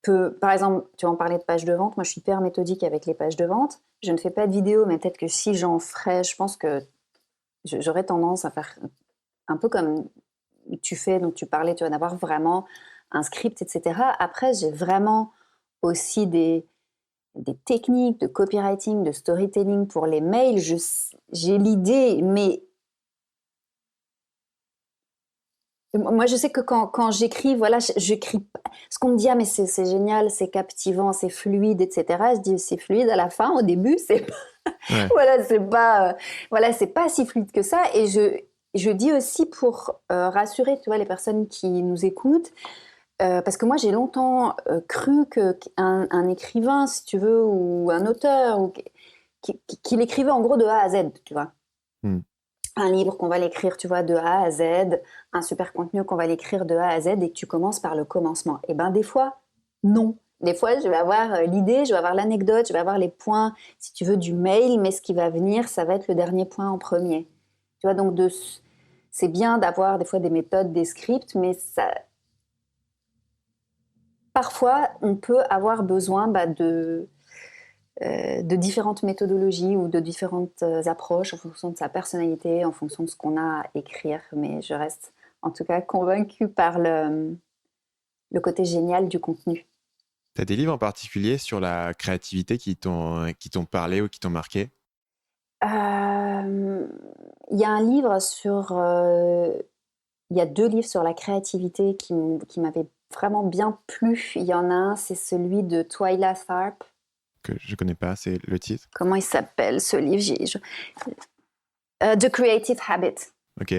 peut, par exemple, tu vas en parler de pages de vente. Moi, je suis hyper méthodique avec les pages de vente. Je ne fais pas de vidéo, mais peut-être que si j'en ferais, je pense que j'aurais tendance à faire un peu comme tu fais, donc tu parlais, tu vas d'avoir vraiment un script, etc. Après, j'ai vraiment aussi des techniques de copywriting, de storytelling pour les mails. J'ai l'idée, mais moi, je sais que quand j'écris, voilà, j'écris. Ce qu'on me dit, ah, mais c'est génial, c'est captivant, c'est fluide, etc. Je dis, c'est fluide à la fin, au début, c'est Ouais. voilà, c'est pas si fluide que ça. Et je dis aussi pour rassurer, tu vois, les personnes qui nous écoutent, parce que moi, j'ai longtemps cru qu'un écrivain, si tu veux, ou un auteur, qu'il écrivait en gros de A à Z, tu vois. Un livre qu'on va l'écrire, tu vois, de A à Z, un super contenu qu'on va l'écrire de A à Z et que tu commences par le commencement. Et ben des fois, non. Des fois, je vais avoir l'idée, je vais avoir l'anecdote, je vais avoir les points, si tu veux, du mail, mais ce qui va venir, ça va être le dernier point en premier. Tu vois, donc c'est bien d'avoir des fois des méthodes, des scripts, mais parfois, on peut avoir besoin de différentes méthodologies ou de différentes approches en fonction de sa personnalité, en fonction de ce qu'on a à écrire. Mais je reste en tout cas convaincue par le côté génial du contenu. Tu as des livres en particulier sur la créativité qui t'ont parlé ou qui t'ont marqué? Il y a un livre sur... il y a 2 livres sur la créativité qui m'avaient vraiment bien plu. Il y en a un, c'est celui de Twyla Tharp. Que je connais pas, c'est le titre. Comment il s'appelle ce livre? The Creative Habit. Ok.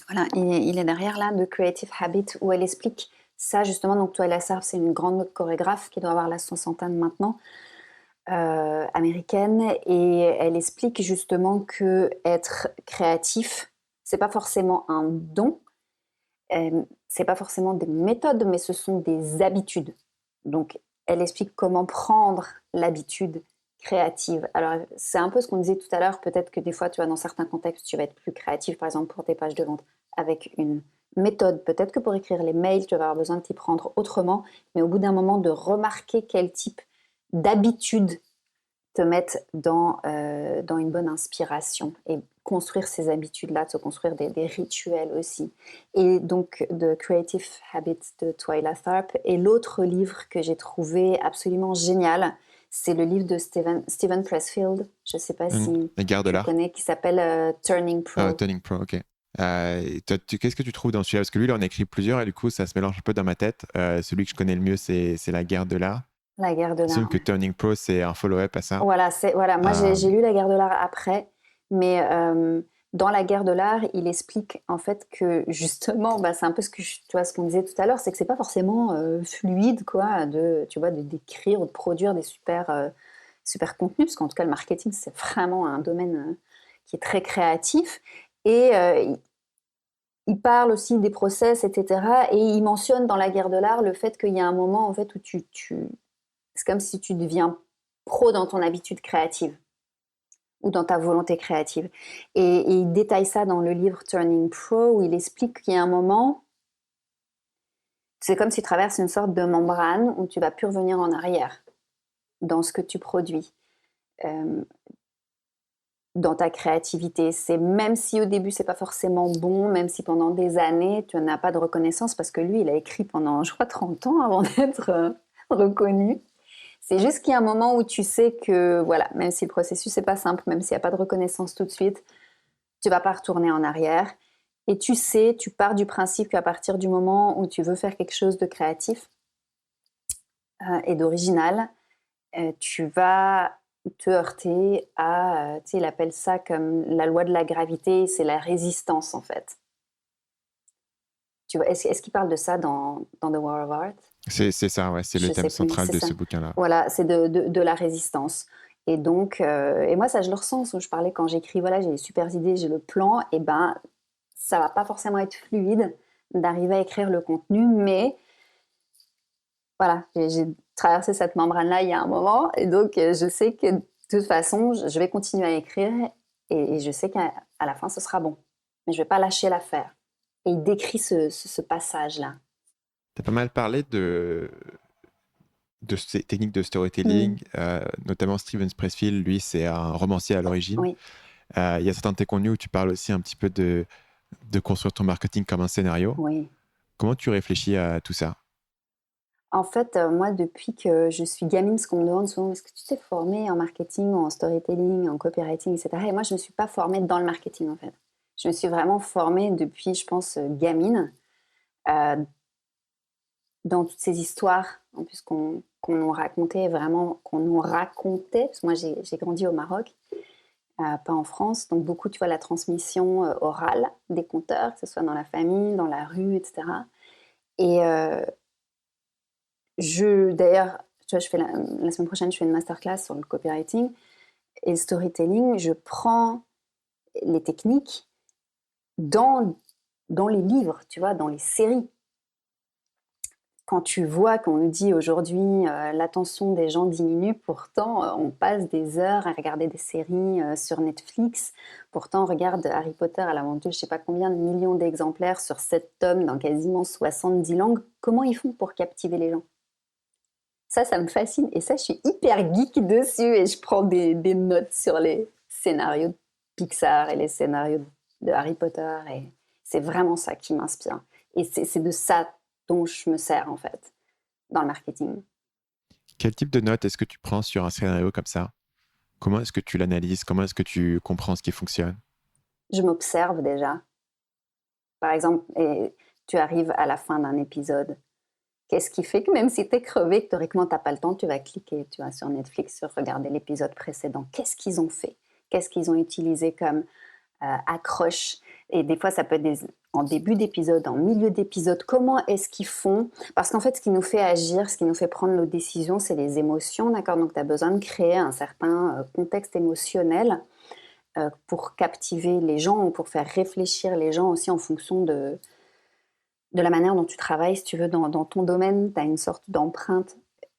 Voilà, il est derrière là, The Creative Habit, où elle explique ça justement. Donc Twyla Tharp, c'est une grande chorégraphe qui doit avoir la soixantaine maintenant, américaine, et elle explique justement que être créatif, c'est pas forcément un don, c'est pas forcément des méthodes, mais ce sont des habitudes. Donc elle explique comment prendre l'habitude créative. Alors c'est un peu ce qu'on disait tout à l'heure, peut-être que des fois tu vois, dans certains contextes tu vas être plus créatif, par exemple pour tes pages de vente avec une méthode, peut-être que pour écrire les mails tu vas avoir besoin de t'y prendre autrement, mais au bout d'un moment de remarquer quel type d'habitude te mettre dans une bonne inspiration et construire ces habitudes-là, de se construire des rituels aussi. Et donc, The Creative Habits de Twyla Tharp. Et l'autre livre que j'ai trouvé absolument génial, c'est le livre de Steven Pressfield, je ne sais pas si La guerre de tu l'art. connais, qui s'appelle Turning Pro. Turning Pro, ok. Qu'est-ce que tu trouves dans celui-là? Parce que lui, il en a écrit plusieurs et du coup, ça se mélange un peu dans ma tête. Celui que je connais le mieux, c'est La guerre de l'art. La guerre de Il me semble l'art. que Turning Pro, c'est un follow-up à ça. Voilà. Moi, j'ai lu La guerre de l'art après, mais dans La guerre de l'art, il explique en fait que justement, c'est un peu ce qu'on disait tout à l'heure, c'est que c'est pas forcément fluide, quoi, d'écrire ou de produire des super contenus, parce qu'en tout cas, le marketing, c'est vraiment un domaine qui est très créatif. Et il parle aussi des process, etc. Et il mentionne dans La guerre de l'art le fait qu'il y a un moment en fait où c'est comme si tu deviens pro dans ton habitude créative ou dans ta volonté créative. Et il détaille ça dans le livre Turning Pro, où il explique qu'il y a un moment, c'est comme si tu traverses une sorte de membrane où tu vas plus revenir en arrière dans ce que tu produis, dans ta créativité. C'est même si au début c'est pas forcément bon, même si pendant des années tu n'as pas de reconnaissance, parce que lui il a écrit pendant je crois 30 ans avant d'être reconnu. C'est juste qu'il y a un moment où tu sais que voilà, même si le processus n'est pas simple, même s'il n'y a pas de reconnaissance tout de suite, tu vas pas retourner en arrière. Et tu sais, tu pars du principe qu'à partir du moment où tu veux faire quelque chose de créatif et d'original, tu vas te heurter à, tu sais, il appelle ça comme la loi de la gravité, c'est la résistance en fait. Tu vois, est-ce qu'il parle de ça dans The War of Art? C'est ça, ouais, c'est le Je thème sais plus, central c'est de ça. ce bouquin-là. Voilà, c'est de la résistance. Et donc, et moi, ça, je le ressens. Je parlais quand j'écris, voilà, j'ai des super idées, j'ai le plan, et ben, ça va pas forcément être fluide d'arriver à écrire le contenu, mais voilà, j'ai traversé cette membrane-là il y a un moment, et donc je sais que de toute façon, je vais continuer à écrire, et je sais qu'à la fin, ce sera bon. Mais je vais pas lâcher l'affaire. Et il décrit ce passage-là. Tu as pas mal parlé de ces techniques de Mm. storytelling, notamment Steven Pressfield, lui, c'est un romancier à l'origine. Oui. Il y a certains de tes contenus où tu parles aussi un petit peu de construire ton marketing comme un scénario. Oui. Comment tu réfléchis à tout ça? En fait, moi, depuis que je suis gamine, ce qu'on me demande souvent: «Est-ce que tu t'es formée en marketing, en storytelling, en copywriting?» et cetera, et moi, je ne me suis pas formée dans le marketing, en fait. Je me suis vraiment formée depuis, je pense, gamine, heu, dans toutes ces histoires, en plus, qu'on nous racontait vraiment, qu'on nous racontait, parce que moi, j'ai grandi au Maroc, pas en France, donc beaucoup, tu vois, la transmission, orale des conteurs, que ce soit dans la famille, dans la rue, et cetera. Et d'ailleurs, tu vois, la semaine prochaine, je fais une masterclass sur le copywriting et le storytelling. Je prends les techniques dans, dans les livres, tu vois, dans les séries. Quand tu vois qu'on nous dit aujourd'hui l'attention des gens diminue, pourtant on passe des heures à regarder des séries sur Netflix. Pourtant on regarde Harry Potter à la vente de je sais pas combien de millions d'exemplaires sur 7 tomes dans quasiment 70 langues. Comment ils font pour captiver les gens? Ça me fascine. Et ça, je suis hyper geek dessus et je prends des notes sur les scénarios de Pixar et les scénarios de Harry Potter. Et c'est vraiment ça qui m'inspire. Et c'est de ça dont je me sers, en fait, dans le marketing. Quel type de notes est-ce que tu prends sur un scénario comme ça? Comment est-ce que tu l'analyses? Comment est-ce que tu comprends ce qui fonctionne? Je m'observe déjà. Par exemple, et tu arrives à la fin d'un épisode. Qu'est-ce qui fait que même si tu es crevé, que théoriquement tu n'as pas le temps, tu vas cliquer, tu vas sur Netflix, sur regarder l'épisode précédent. Qu'est-ce qu'ils ont fait? Qu'est-ce qu'ils ont utilisé comme accroche? Et des fois, ça peut être en début d'épisode, en milieu d'épisode. Comment est-ce qu'ils font? Parce qu'en fait, ce qui nous fait agir, ce qui nous fait prendre nos décisions, c'est les émotions, d'accord? Donc, tu as besoin de créer un certain contexte émotionnel pour captiver les gens ou pour faire réfléchir les gens aussi en fonction de la manière dont tu travailles, si tu veux, dans ton domaine, tu as une sorte d'empreinte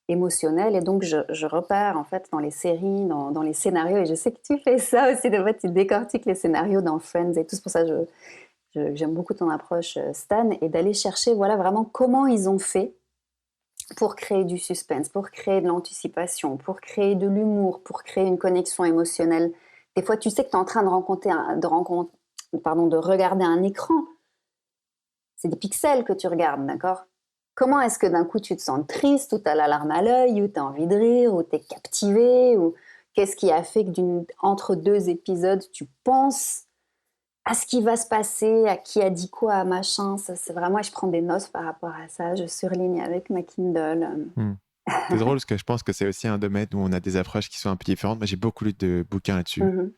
émotionnelle. Et donc, je repère, en fait, dans les séries, dans les scénarios, et je sais que tu fais ça aussi, de fait, tu décortiques les scénarios dans Friends et tout. C'est pour ça que j'aime beaucoup ton approche, Stan, et d'aller chercher, voilà, vraiment comment ils ont fait pour créer du suspense, pour créer de l'anticipation, pour créer de l'humour, pour créer une connexion émotionnelle. Des fois, tu sais que tu es en train de regarder un écran. C'est des pixels que tu regardes, d'accord? Comment est-ce que d'un coup tu te sens triste, ou tu as la larme à l'œil, ou tu as envie de rire, ou tu es captivé, ou qu'est-ce qui a fait que entre deux épisodes, tu penses à ce qui va se passer, à qui a dit quoi, à machin. Ça, c'est vraiment, je prends des notes par rapport à ça, je surligne avec ma Kindle. C'est drôle parce que je pense que c'est aussi un domaine où on a des approches qui sont un peu différentes. Moi, j'ai beaucoup lu de bouquins là-dessus. Mhm.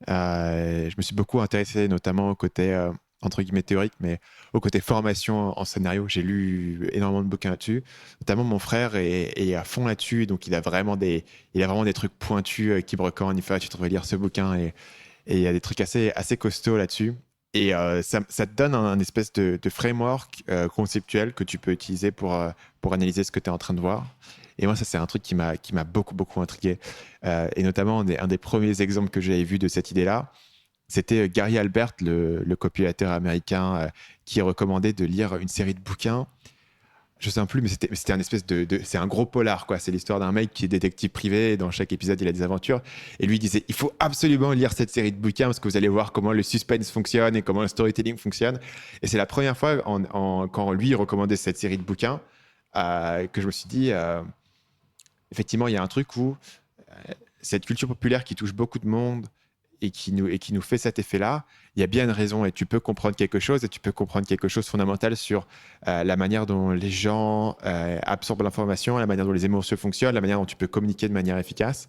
Je me suis beaucoup intéressé notamment au côté, entre guillemets, théorique, mais au côté formation en scénario. J'ai lu énormément de bouquins là-dessus. Notamment, mon frère est à fond là-dessus. Donc, il a vraiment des trucs pointus qui brocannent. Il fait, tu devrais lire ce bouquin. Et il y a des trucs assez costauds là-dessus. Et ça te donne un espèce de framework conceptuel que tu peux utiliser pour analyser ce que tu es en train de voir. Et moi, ça, c'est un truc qui m'a beaucoup, beaucoup intrigué. Et notamment, un des premiers exemples que j'avais vu de cette idée-là, c'était Gary Albert, le compilateur américain, qui recommandait de lire une série de bouquins. Je sais plus, mais c'était un espèce c'est un gros polar, quoi. C'est l'histoire d'un mec qui est détective privé, et dans chaque épisode, il a des aventures. Et lui, il disait, il faut absolument lire cette série de bouquins parce que vous allez voir comment le suspense fonctionne et comment le storytelling fonctionne. Et c'est la première fois, quand lui recommandait cette série de bouquins, que je me suis dit, effectivement, il y a un truc où cette culture populaire qui touche beaucoup de monde et qui nous fait cet effet-là, il y a bien une raison et tu peux comprendre quelque chose et tu peux comprendre quelque chose fondamental sur la manière dont les gens absorbent l'information, la manière dont les émotions fonctionnent, la manière dont tu peux communiquer de manière efficace.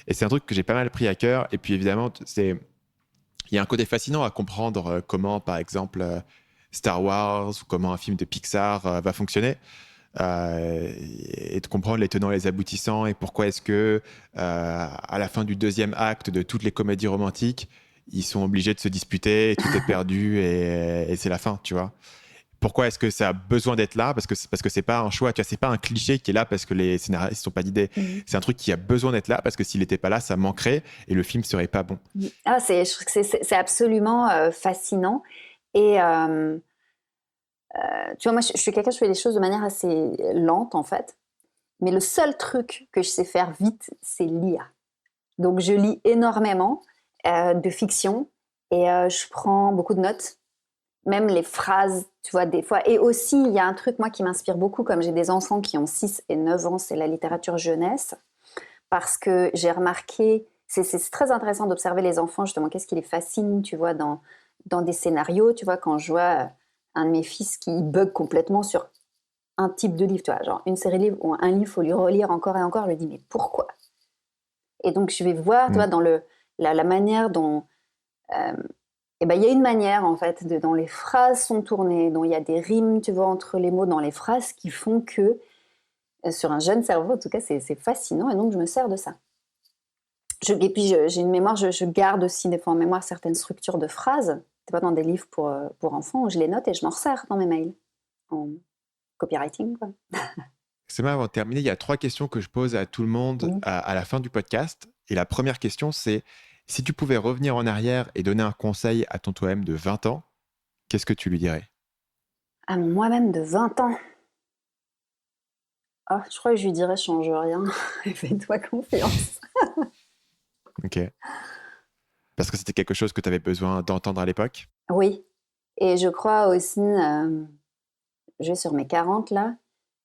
Et c'est un truc que j'ai pas mal pris à cœur. Et puis évidemment, il y a un côté fascinant à comprendre comment, par exemple, Star Wars ou comment un film de Pixar va fonctionner. Et de comprendre les tenants et les aboutissants et pourquoi est-ce que à la fin du deuxième acte de toutes les comédies romantiques ils sont obligés de se disputer et tout est perdu et c'est la fin, tu vois. Pourquoi est-ce que ça a besoin d'être là? Parce que c'est pas un choix, tu vois, c'est pas un cliché qui est là parce que les scénaristes n'ont pas d'idée. C'est un truc qui a besoin d'être là parce que s'il n'était pas là, ça manquerait et le film serait pas bon. Je trouve que c'est absolument fascinant. Et tu vois, moi, je suis quelqu'un, je fais les choses de manière assez lente, en fait. Mais le seul truc que je sais faire vite, c'est lire. Donc, je lis énormément de fiction et je prends beaucoup de notes. Même les phrases, tu vois, des fois. Et aussi, il y a un truc, moi, qui m'inspire beaucoup, comme j'ai des enfants qui ont 6 et 9 ans, c'est la littérature jeunesse. Parce que j'ai remarqué, c'est très intéressant d'observer les enfants, justement, qu'est-ce qui les fascine, tu vois, dans des scénarios. Tu vois, quand je vois un de mes fils qui bug complètement sur un type de livre, tu vois, genre une série de livres ou un livre, il faut lui relire encore et encore, je lui dis, mais pourquoi? Et donc, je vais voir, tu vois, dans la manière dont... il y a une manière, en fait, dont les phrases sont tournées, dont il y a des rimes, tu vois, entre les mots dans les phrases qui font que, sur un jeune cerveau, en tout cas, c'est fascinant, et donc je me sers de ça. Et puis, j'ai une mémoire, je garde aussi des fois en mémoire certaines structures de phrases, tu vois, dans des livres pour enfants, où je les note et je m'en resserre dans mes mails, en copywriting, quoi. C'est mal, avant de terminer, il y a 3 questions que je pose à tout le monde à la fin du podcast. Et la première question, c'est si tu pouvais revenir en arrière et donner un conseil à ton toi-même de 20 ans, qu'est-ce que tu lui dirais? À moi-même de 20 ans. Ah, je crois que je lui dirais change rien et fais-toi confiance. Ok. Parce que c'était quelque chose que tu avais besoin d'entendre à l'époque? Oui. Et je crois aussi, je vais sur mes 40 là,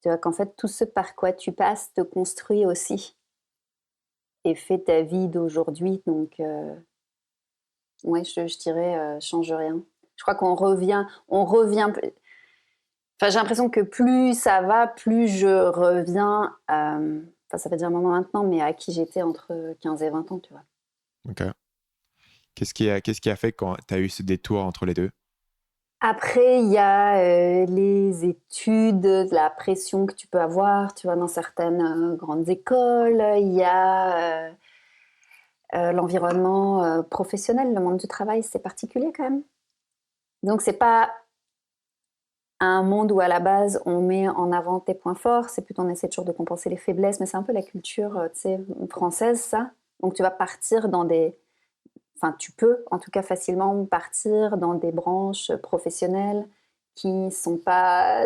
tu vois, qu'en fait, tout ce par quoi tu passes te construit aussi et fait ta vie d'aujourd'hui. Donc, ouais, je dirais change rien. Je crois qu'on revient. Enfin, j'ai l'impression que plus ça va, plus je reviens. Enfin, ça fait déjà un moment maintenant, mais à qui j'étais entre 15 et 20 ans, tu vois. Ok. Qu'est-ce qui a fait quand tu as eu ce détour entre les deux? Après, il y a les études, la pression que tu peux avoir, tu vois, dans certaines grandes écoles. Il y a l'environnement professionnel, le monde du travail, c'est particulier quand même. Donc, c'est pas un monde où à la base on met en avant tes points forts, c'est plutôt on essaie toujours de compenser les faiblesses, mais c'est un peu la culture, tu sais, française, ça. Donc, tu vas partir dans des... Enfin, tu peux en tout cas facilement partir dans des branches professionnelles qui sont pas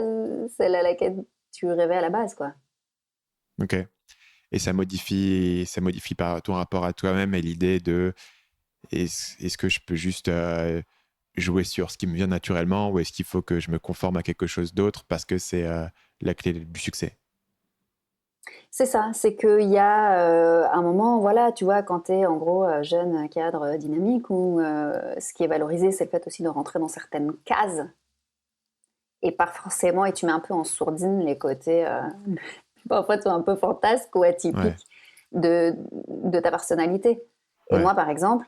celles à laquelle tu rêvais à la base, quoi. Ok. Et ça modifie par ton rapport à toi-même et l'idée de est-ce que je peux juste jouer sur ce qui me vient naturellement ou est-ce qu'il faut que je me conforme à quelque chose d'autre parce que c'est la clé du succès? C'est ça, c'est qu'il y a un moment, voilà, tu vois, quand tu es en gros jeune cadre dynamique, où ce qui est valorisé, c'est le fait aussi de rentrer dans certaines cases et pas forcément, et tu mets un peu en sourdine les côtés parfois tu es un peu fantasque ou Ouais, atypique de ta personnalité. Et ouais, moi, par exemple,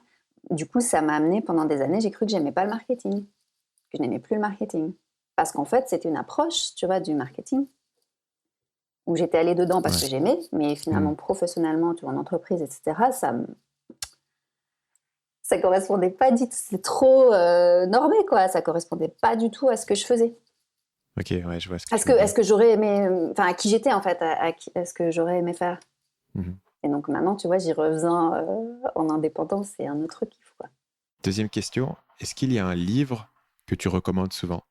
du coup, ça m'a amené pendant des années, j'ai cru que j'aimais pas le marketing, que je n'aimais plus le marketing. Parce qu'en fait, c'était une approche, tu vois, du marketing, où j'étais allée dedans parce ouais. que j'aimais, mais Hmm. finalement, professionnellement, tu vois, en entreprise, etc., Ça correspondait pas du tout. C'est trop normé, quoi. Ça correspondait pas du tout à ce que je faisais. Ok, ouais, je vois ce que tu veux Est-ce dire. que j'aurais aimé, enfin, à qui j'étais en fait, à ce que j'aurais aimé faire. Mhm. Et donc maintenant, tu vois, j'y reviens en indépendance, c'est un autre kiff, quoi. Deuxième question, est-ce qu'il y a un livre que tu recommandes souvent?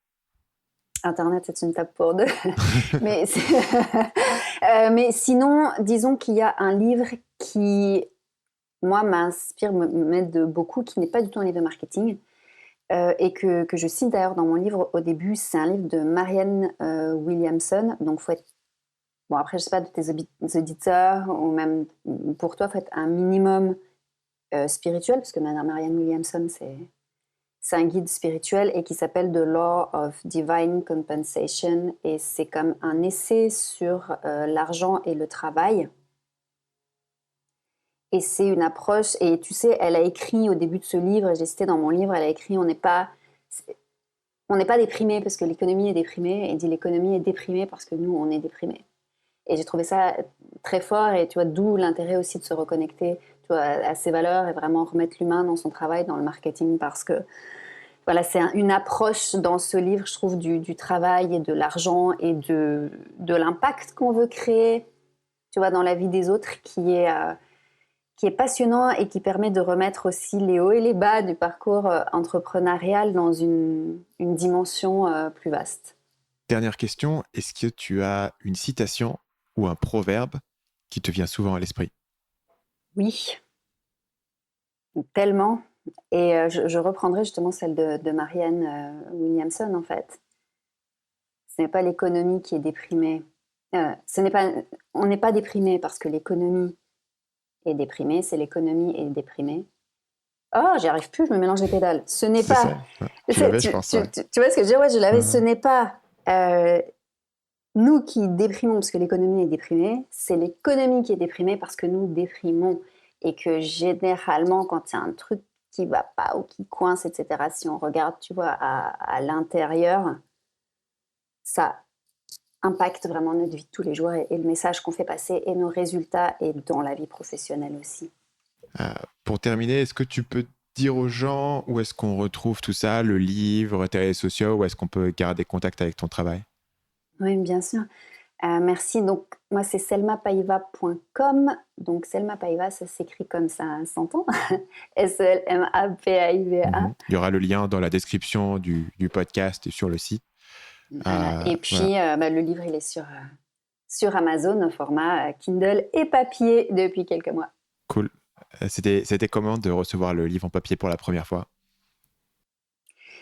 Internet, c'est une table pour deux. mais, mais sinon, disons qu'il y a un livre qui, moi, m'inspire, m'aide beaucoup, qui n'est pas du tout un livre de marketing, et que je cite d'ailleurs dans mon livre au début. C'est un livre de Marianne Williamson. Donc, faut être... Bon, après, je sais pas, de tes auditeurs, ou même pour toi, faut être un minimum spirituel, parce que Marianne Williamson, c'est un guide spirituel et qui s'appelle The Law of Divine Compensation. Et c'est comme un essai sur l'argent et le travail. Et c'est une approche, et tu sais, elle a écrit au début de ce livre, et j'ai cité dans mon livre, elle a écrit on n'est pas déprimé parce que l'économie est déprimée, et dit l'économie est déprimée parce que nous, on est déprimés. Et j'ai trouvé ça très fort, et tu vois, d'où l'intérêt aussi de se reconnecter, tu vois, à ses valeurs, et vraiment remettre l'humain dans son travail, dans le marketing, parce que voilà, c'est une approche dans ce livre, je trouve, du travail et de l'argent et de l'impact qu'on veut créer, tu vois, dans la vie des autres, qui est passionnant et qui permet de remettre aussi les hauts et les bas du parcours entrepreneurial dans une dimension plus vaste. Dernière question, est-ce que tu as une citation ou un proverbe qui te vient souvent à l'esprit? Oui, tellement. Et je reprendrai justement celle de Marianne Williamson, en fait. Ce n'est pas l'économie qui est déprimée. On n'est pas déprimé parce que l'économie est déprimée, c'est l'économie est déprimée. Oh, j'y arrive plus, je me mélange les pédales. Ce n'est C'est pas... ça. Ouais. Tu l'avais, je pense. Ouais. Tu vois ce que je veux dire? Ouais, je l'avais. Ce Mhm. n'est pas nous qui déprimons parce que l'économie est déprimée, c'est l'économie qui est déprimée parce que nous déprimons. Et que généralement, quand il y a un truc qui va pas ou qui coince, etc., si on regarde, tu vois, à l'intérieur, ça impacte vraiment notre vie de tous les jours, et le message qu'on fait passer et nos résultats, et dans la vie professionnelle aussi. Pour terminer, est-ce que tu peux dire aux gens où est-ce qu'on retrouve tout ça, le livre, tes réseaux sociaux, où est-ce qu'on peut garder contact avec ton travail? Oui, bien sûr. Merci. Donc, moi, c'est selmapaiva.com. Donc, Selma Paiva, ça s'écrit comme ça s'entend. Selmapaiva. Il y aura le lien dans la description du podcast et sur le site. Voilà. Et puis, voilà. le livre, il est sur Amazon au format Kindle et papier depuis quelques mois. Cool. C'était comment de recevoir le livre en papier pour la première fois?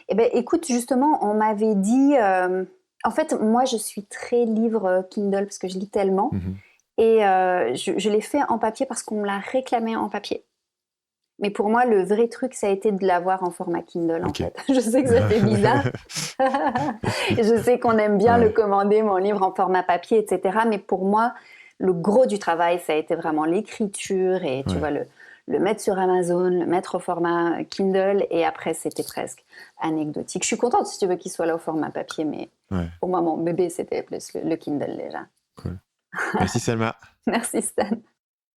Eh ben, écoute, justement, on m'avait dit... en fait, moi, je suis très livre Kindle parce que je lis tellement. Et je l'ai fait en papier parce qu'on me l'a réclamé en papier. Mais pour moi, le vrai truc, ça a été de l'avoir en format Kindle, en fait. Je sais que ça fait bizarre. Je sais qu'on aime bien le commander, mon livre en format papier, etc. Mais pour moi, le gros du travail, ça a été vraiment l'écriture, et tu vois, le mettre sur Amazon, le mettre au format Kindle, et après, c'était presque anecdotique. Je suis contente, si tu veux, qu'il soit là au format papier, mais pour moi, mon bébé, c'était plus le Kindle déjà. Cool. Merci Selma. Merci Stan.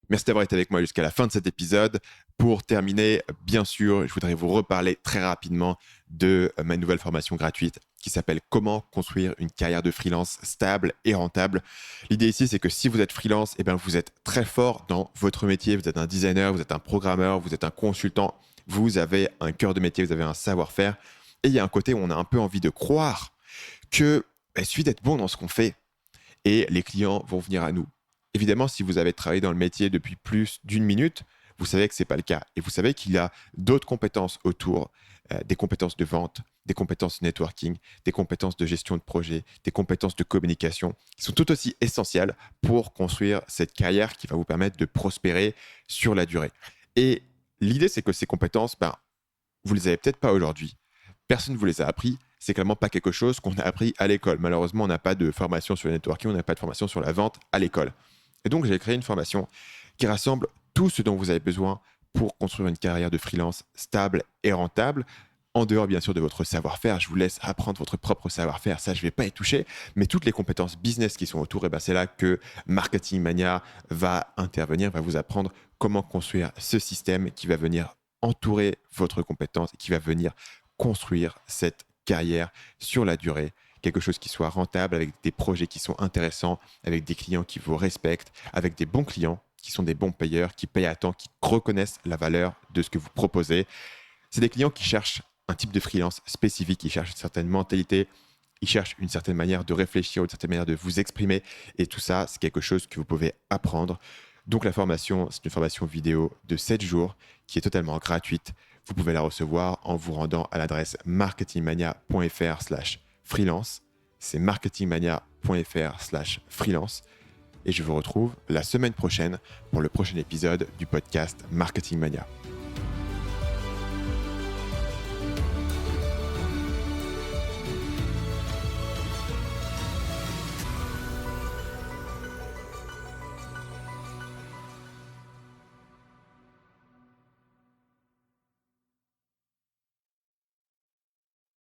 Merci d'avoir été avec moi jusqu'à la fin de cet épisode. Pour terminer, bien sûr, je voudrais vous reparler très rapidement de ma nouvelle formation gratuite qui s'appelle « Comment construire une carrière de freelance stable et rentable ». L'idée ici, c'est que si vous êtes freelance, vous êtes très fort dans votre métier. Vous êtes un designer, vous êtes un programmeur, vous êtes un consultant. Vous avez un cœur de métier, vous avez un savoir-faire. Et il y a un côté où on a un peu envie de croire qu'il suffit d'être bon dans ce qu'on fait et les clients vont venir à nous. Évidemment, si vous avez travaillé dans le métier depuis plus d'une minute, vous savez que ce n'est pas le cas. Et vous savez qu'il y a d'autres compétences autour, des compétences de vente, des compétences de networking, des compétences de gestion de projet, des compétences de communication, qui sont tout aussi essentielles pour construire cette carrière qui va vous permettre de prospérer sur la durée. Et l'idée, c'est que ces compétences, vous ne les avez peut-être pas aujourd'hui. Personne ne vous les a appris. C'est clairement pas quelque chose qu'on a appris à l'école. Malheureusement, on n'a pas de formation sur le networking, on n'a pas de formation sur la vente à l'école. Et donc, j'ai créé une formation qui rassemble tout ce dont vous avez besoin pour construire une carrière de freelance stable et rentable, en dehors, bien sûr, de votre savoir-faire. Je vous laisse apprendre votre propre savoir-faire. Ça, je ne vais pas y toucher. Mais toutes les compétences business qui sont autour, c'est là que Marketing Mania va intervenir, va vous apprendre comment construire ce système qui va venir entourer votre compétence et qui va venir construire cette carrière sur la durée. Quelque chose qui soit rentable, avec des projets qui sont intéressants, avec des clients qui vous respectent, avec des bons clients qui sont des bons payeurs, qui payent à temps, qui reconnaissent la valeur de ce que vous proposez. C'est des clients qui cherchent un type de freelance spécifique, qui cherchent une certaine mentalité, ils cherchent une certaine manière de réfléchir, une certaine manière de vous exprimer. Et tout ça, c'est quelque chose que vous pouvez apprendre. Donc la formation, c'est une formation vidéo de 7 jours qui est totalement gratuite. Vous pouvez la recevoir en vous rendant à l'adresse marketingmania.fr/freelance. C'est marketingmania.fr/freelance. Et je vous retrouve la semaine prochaine pour le prochain épisode du podcast Marketing Mania.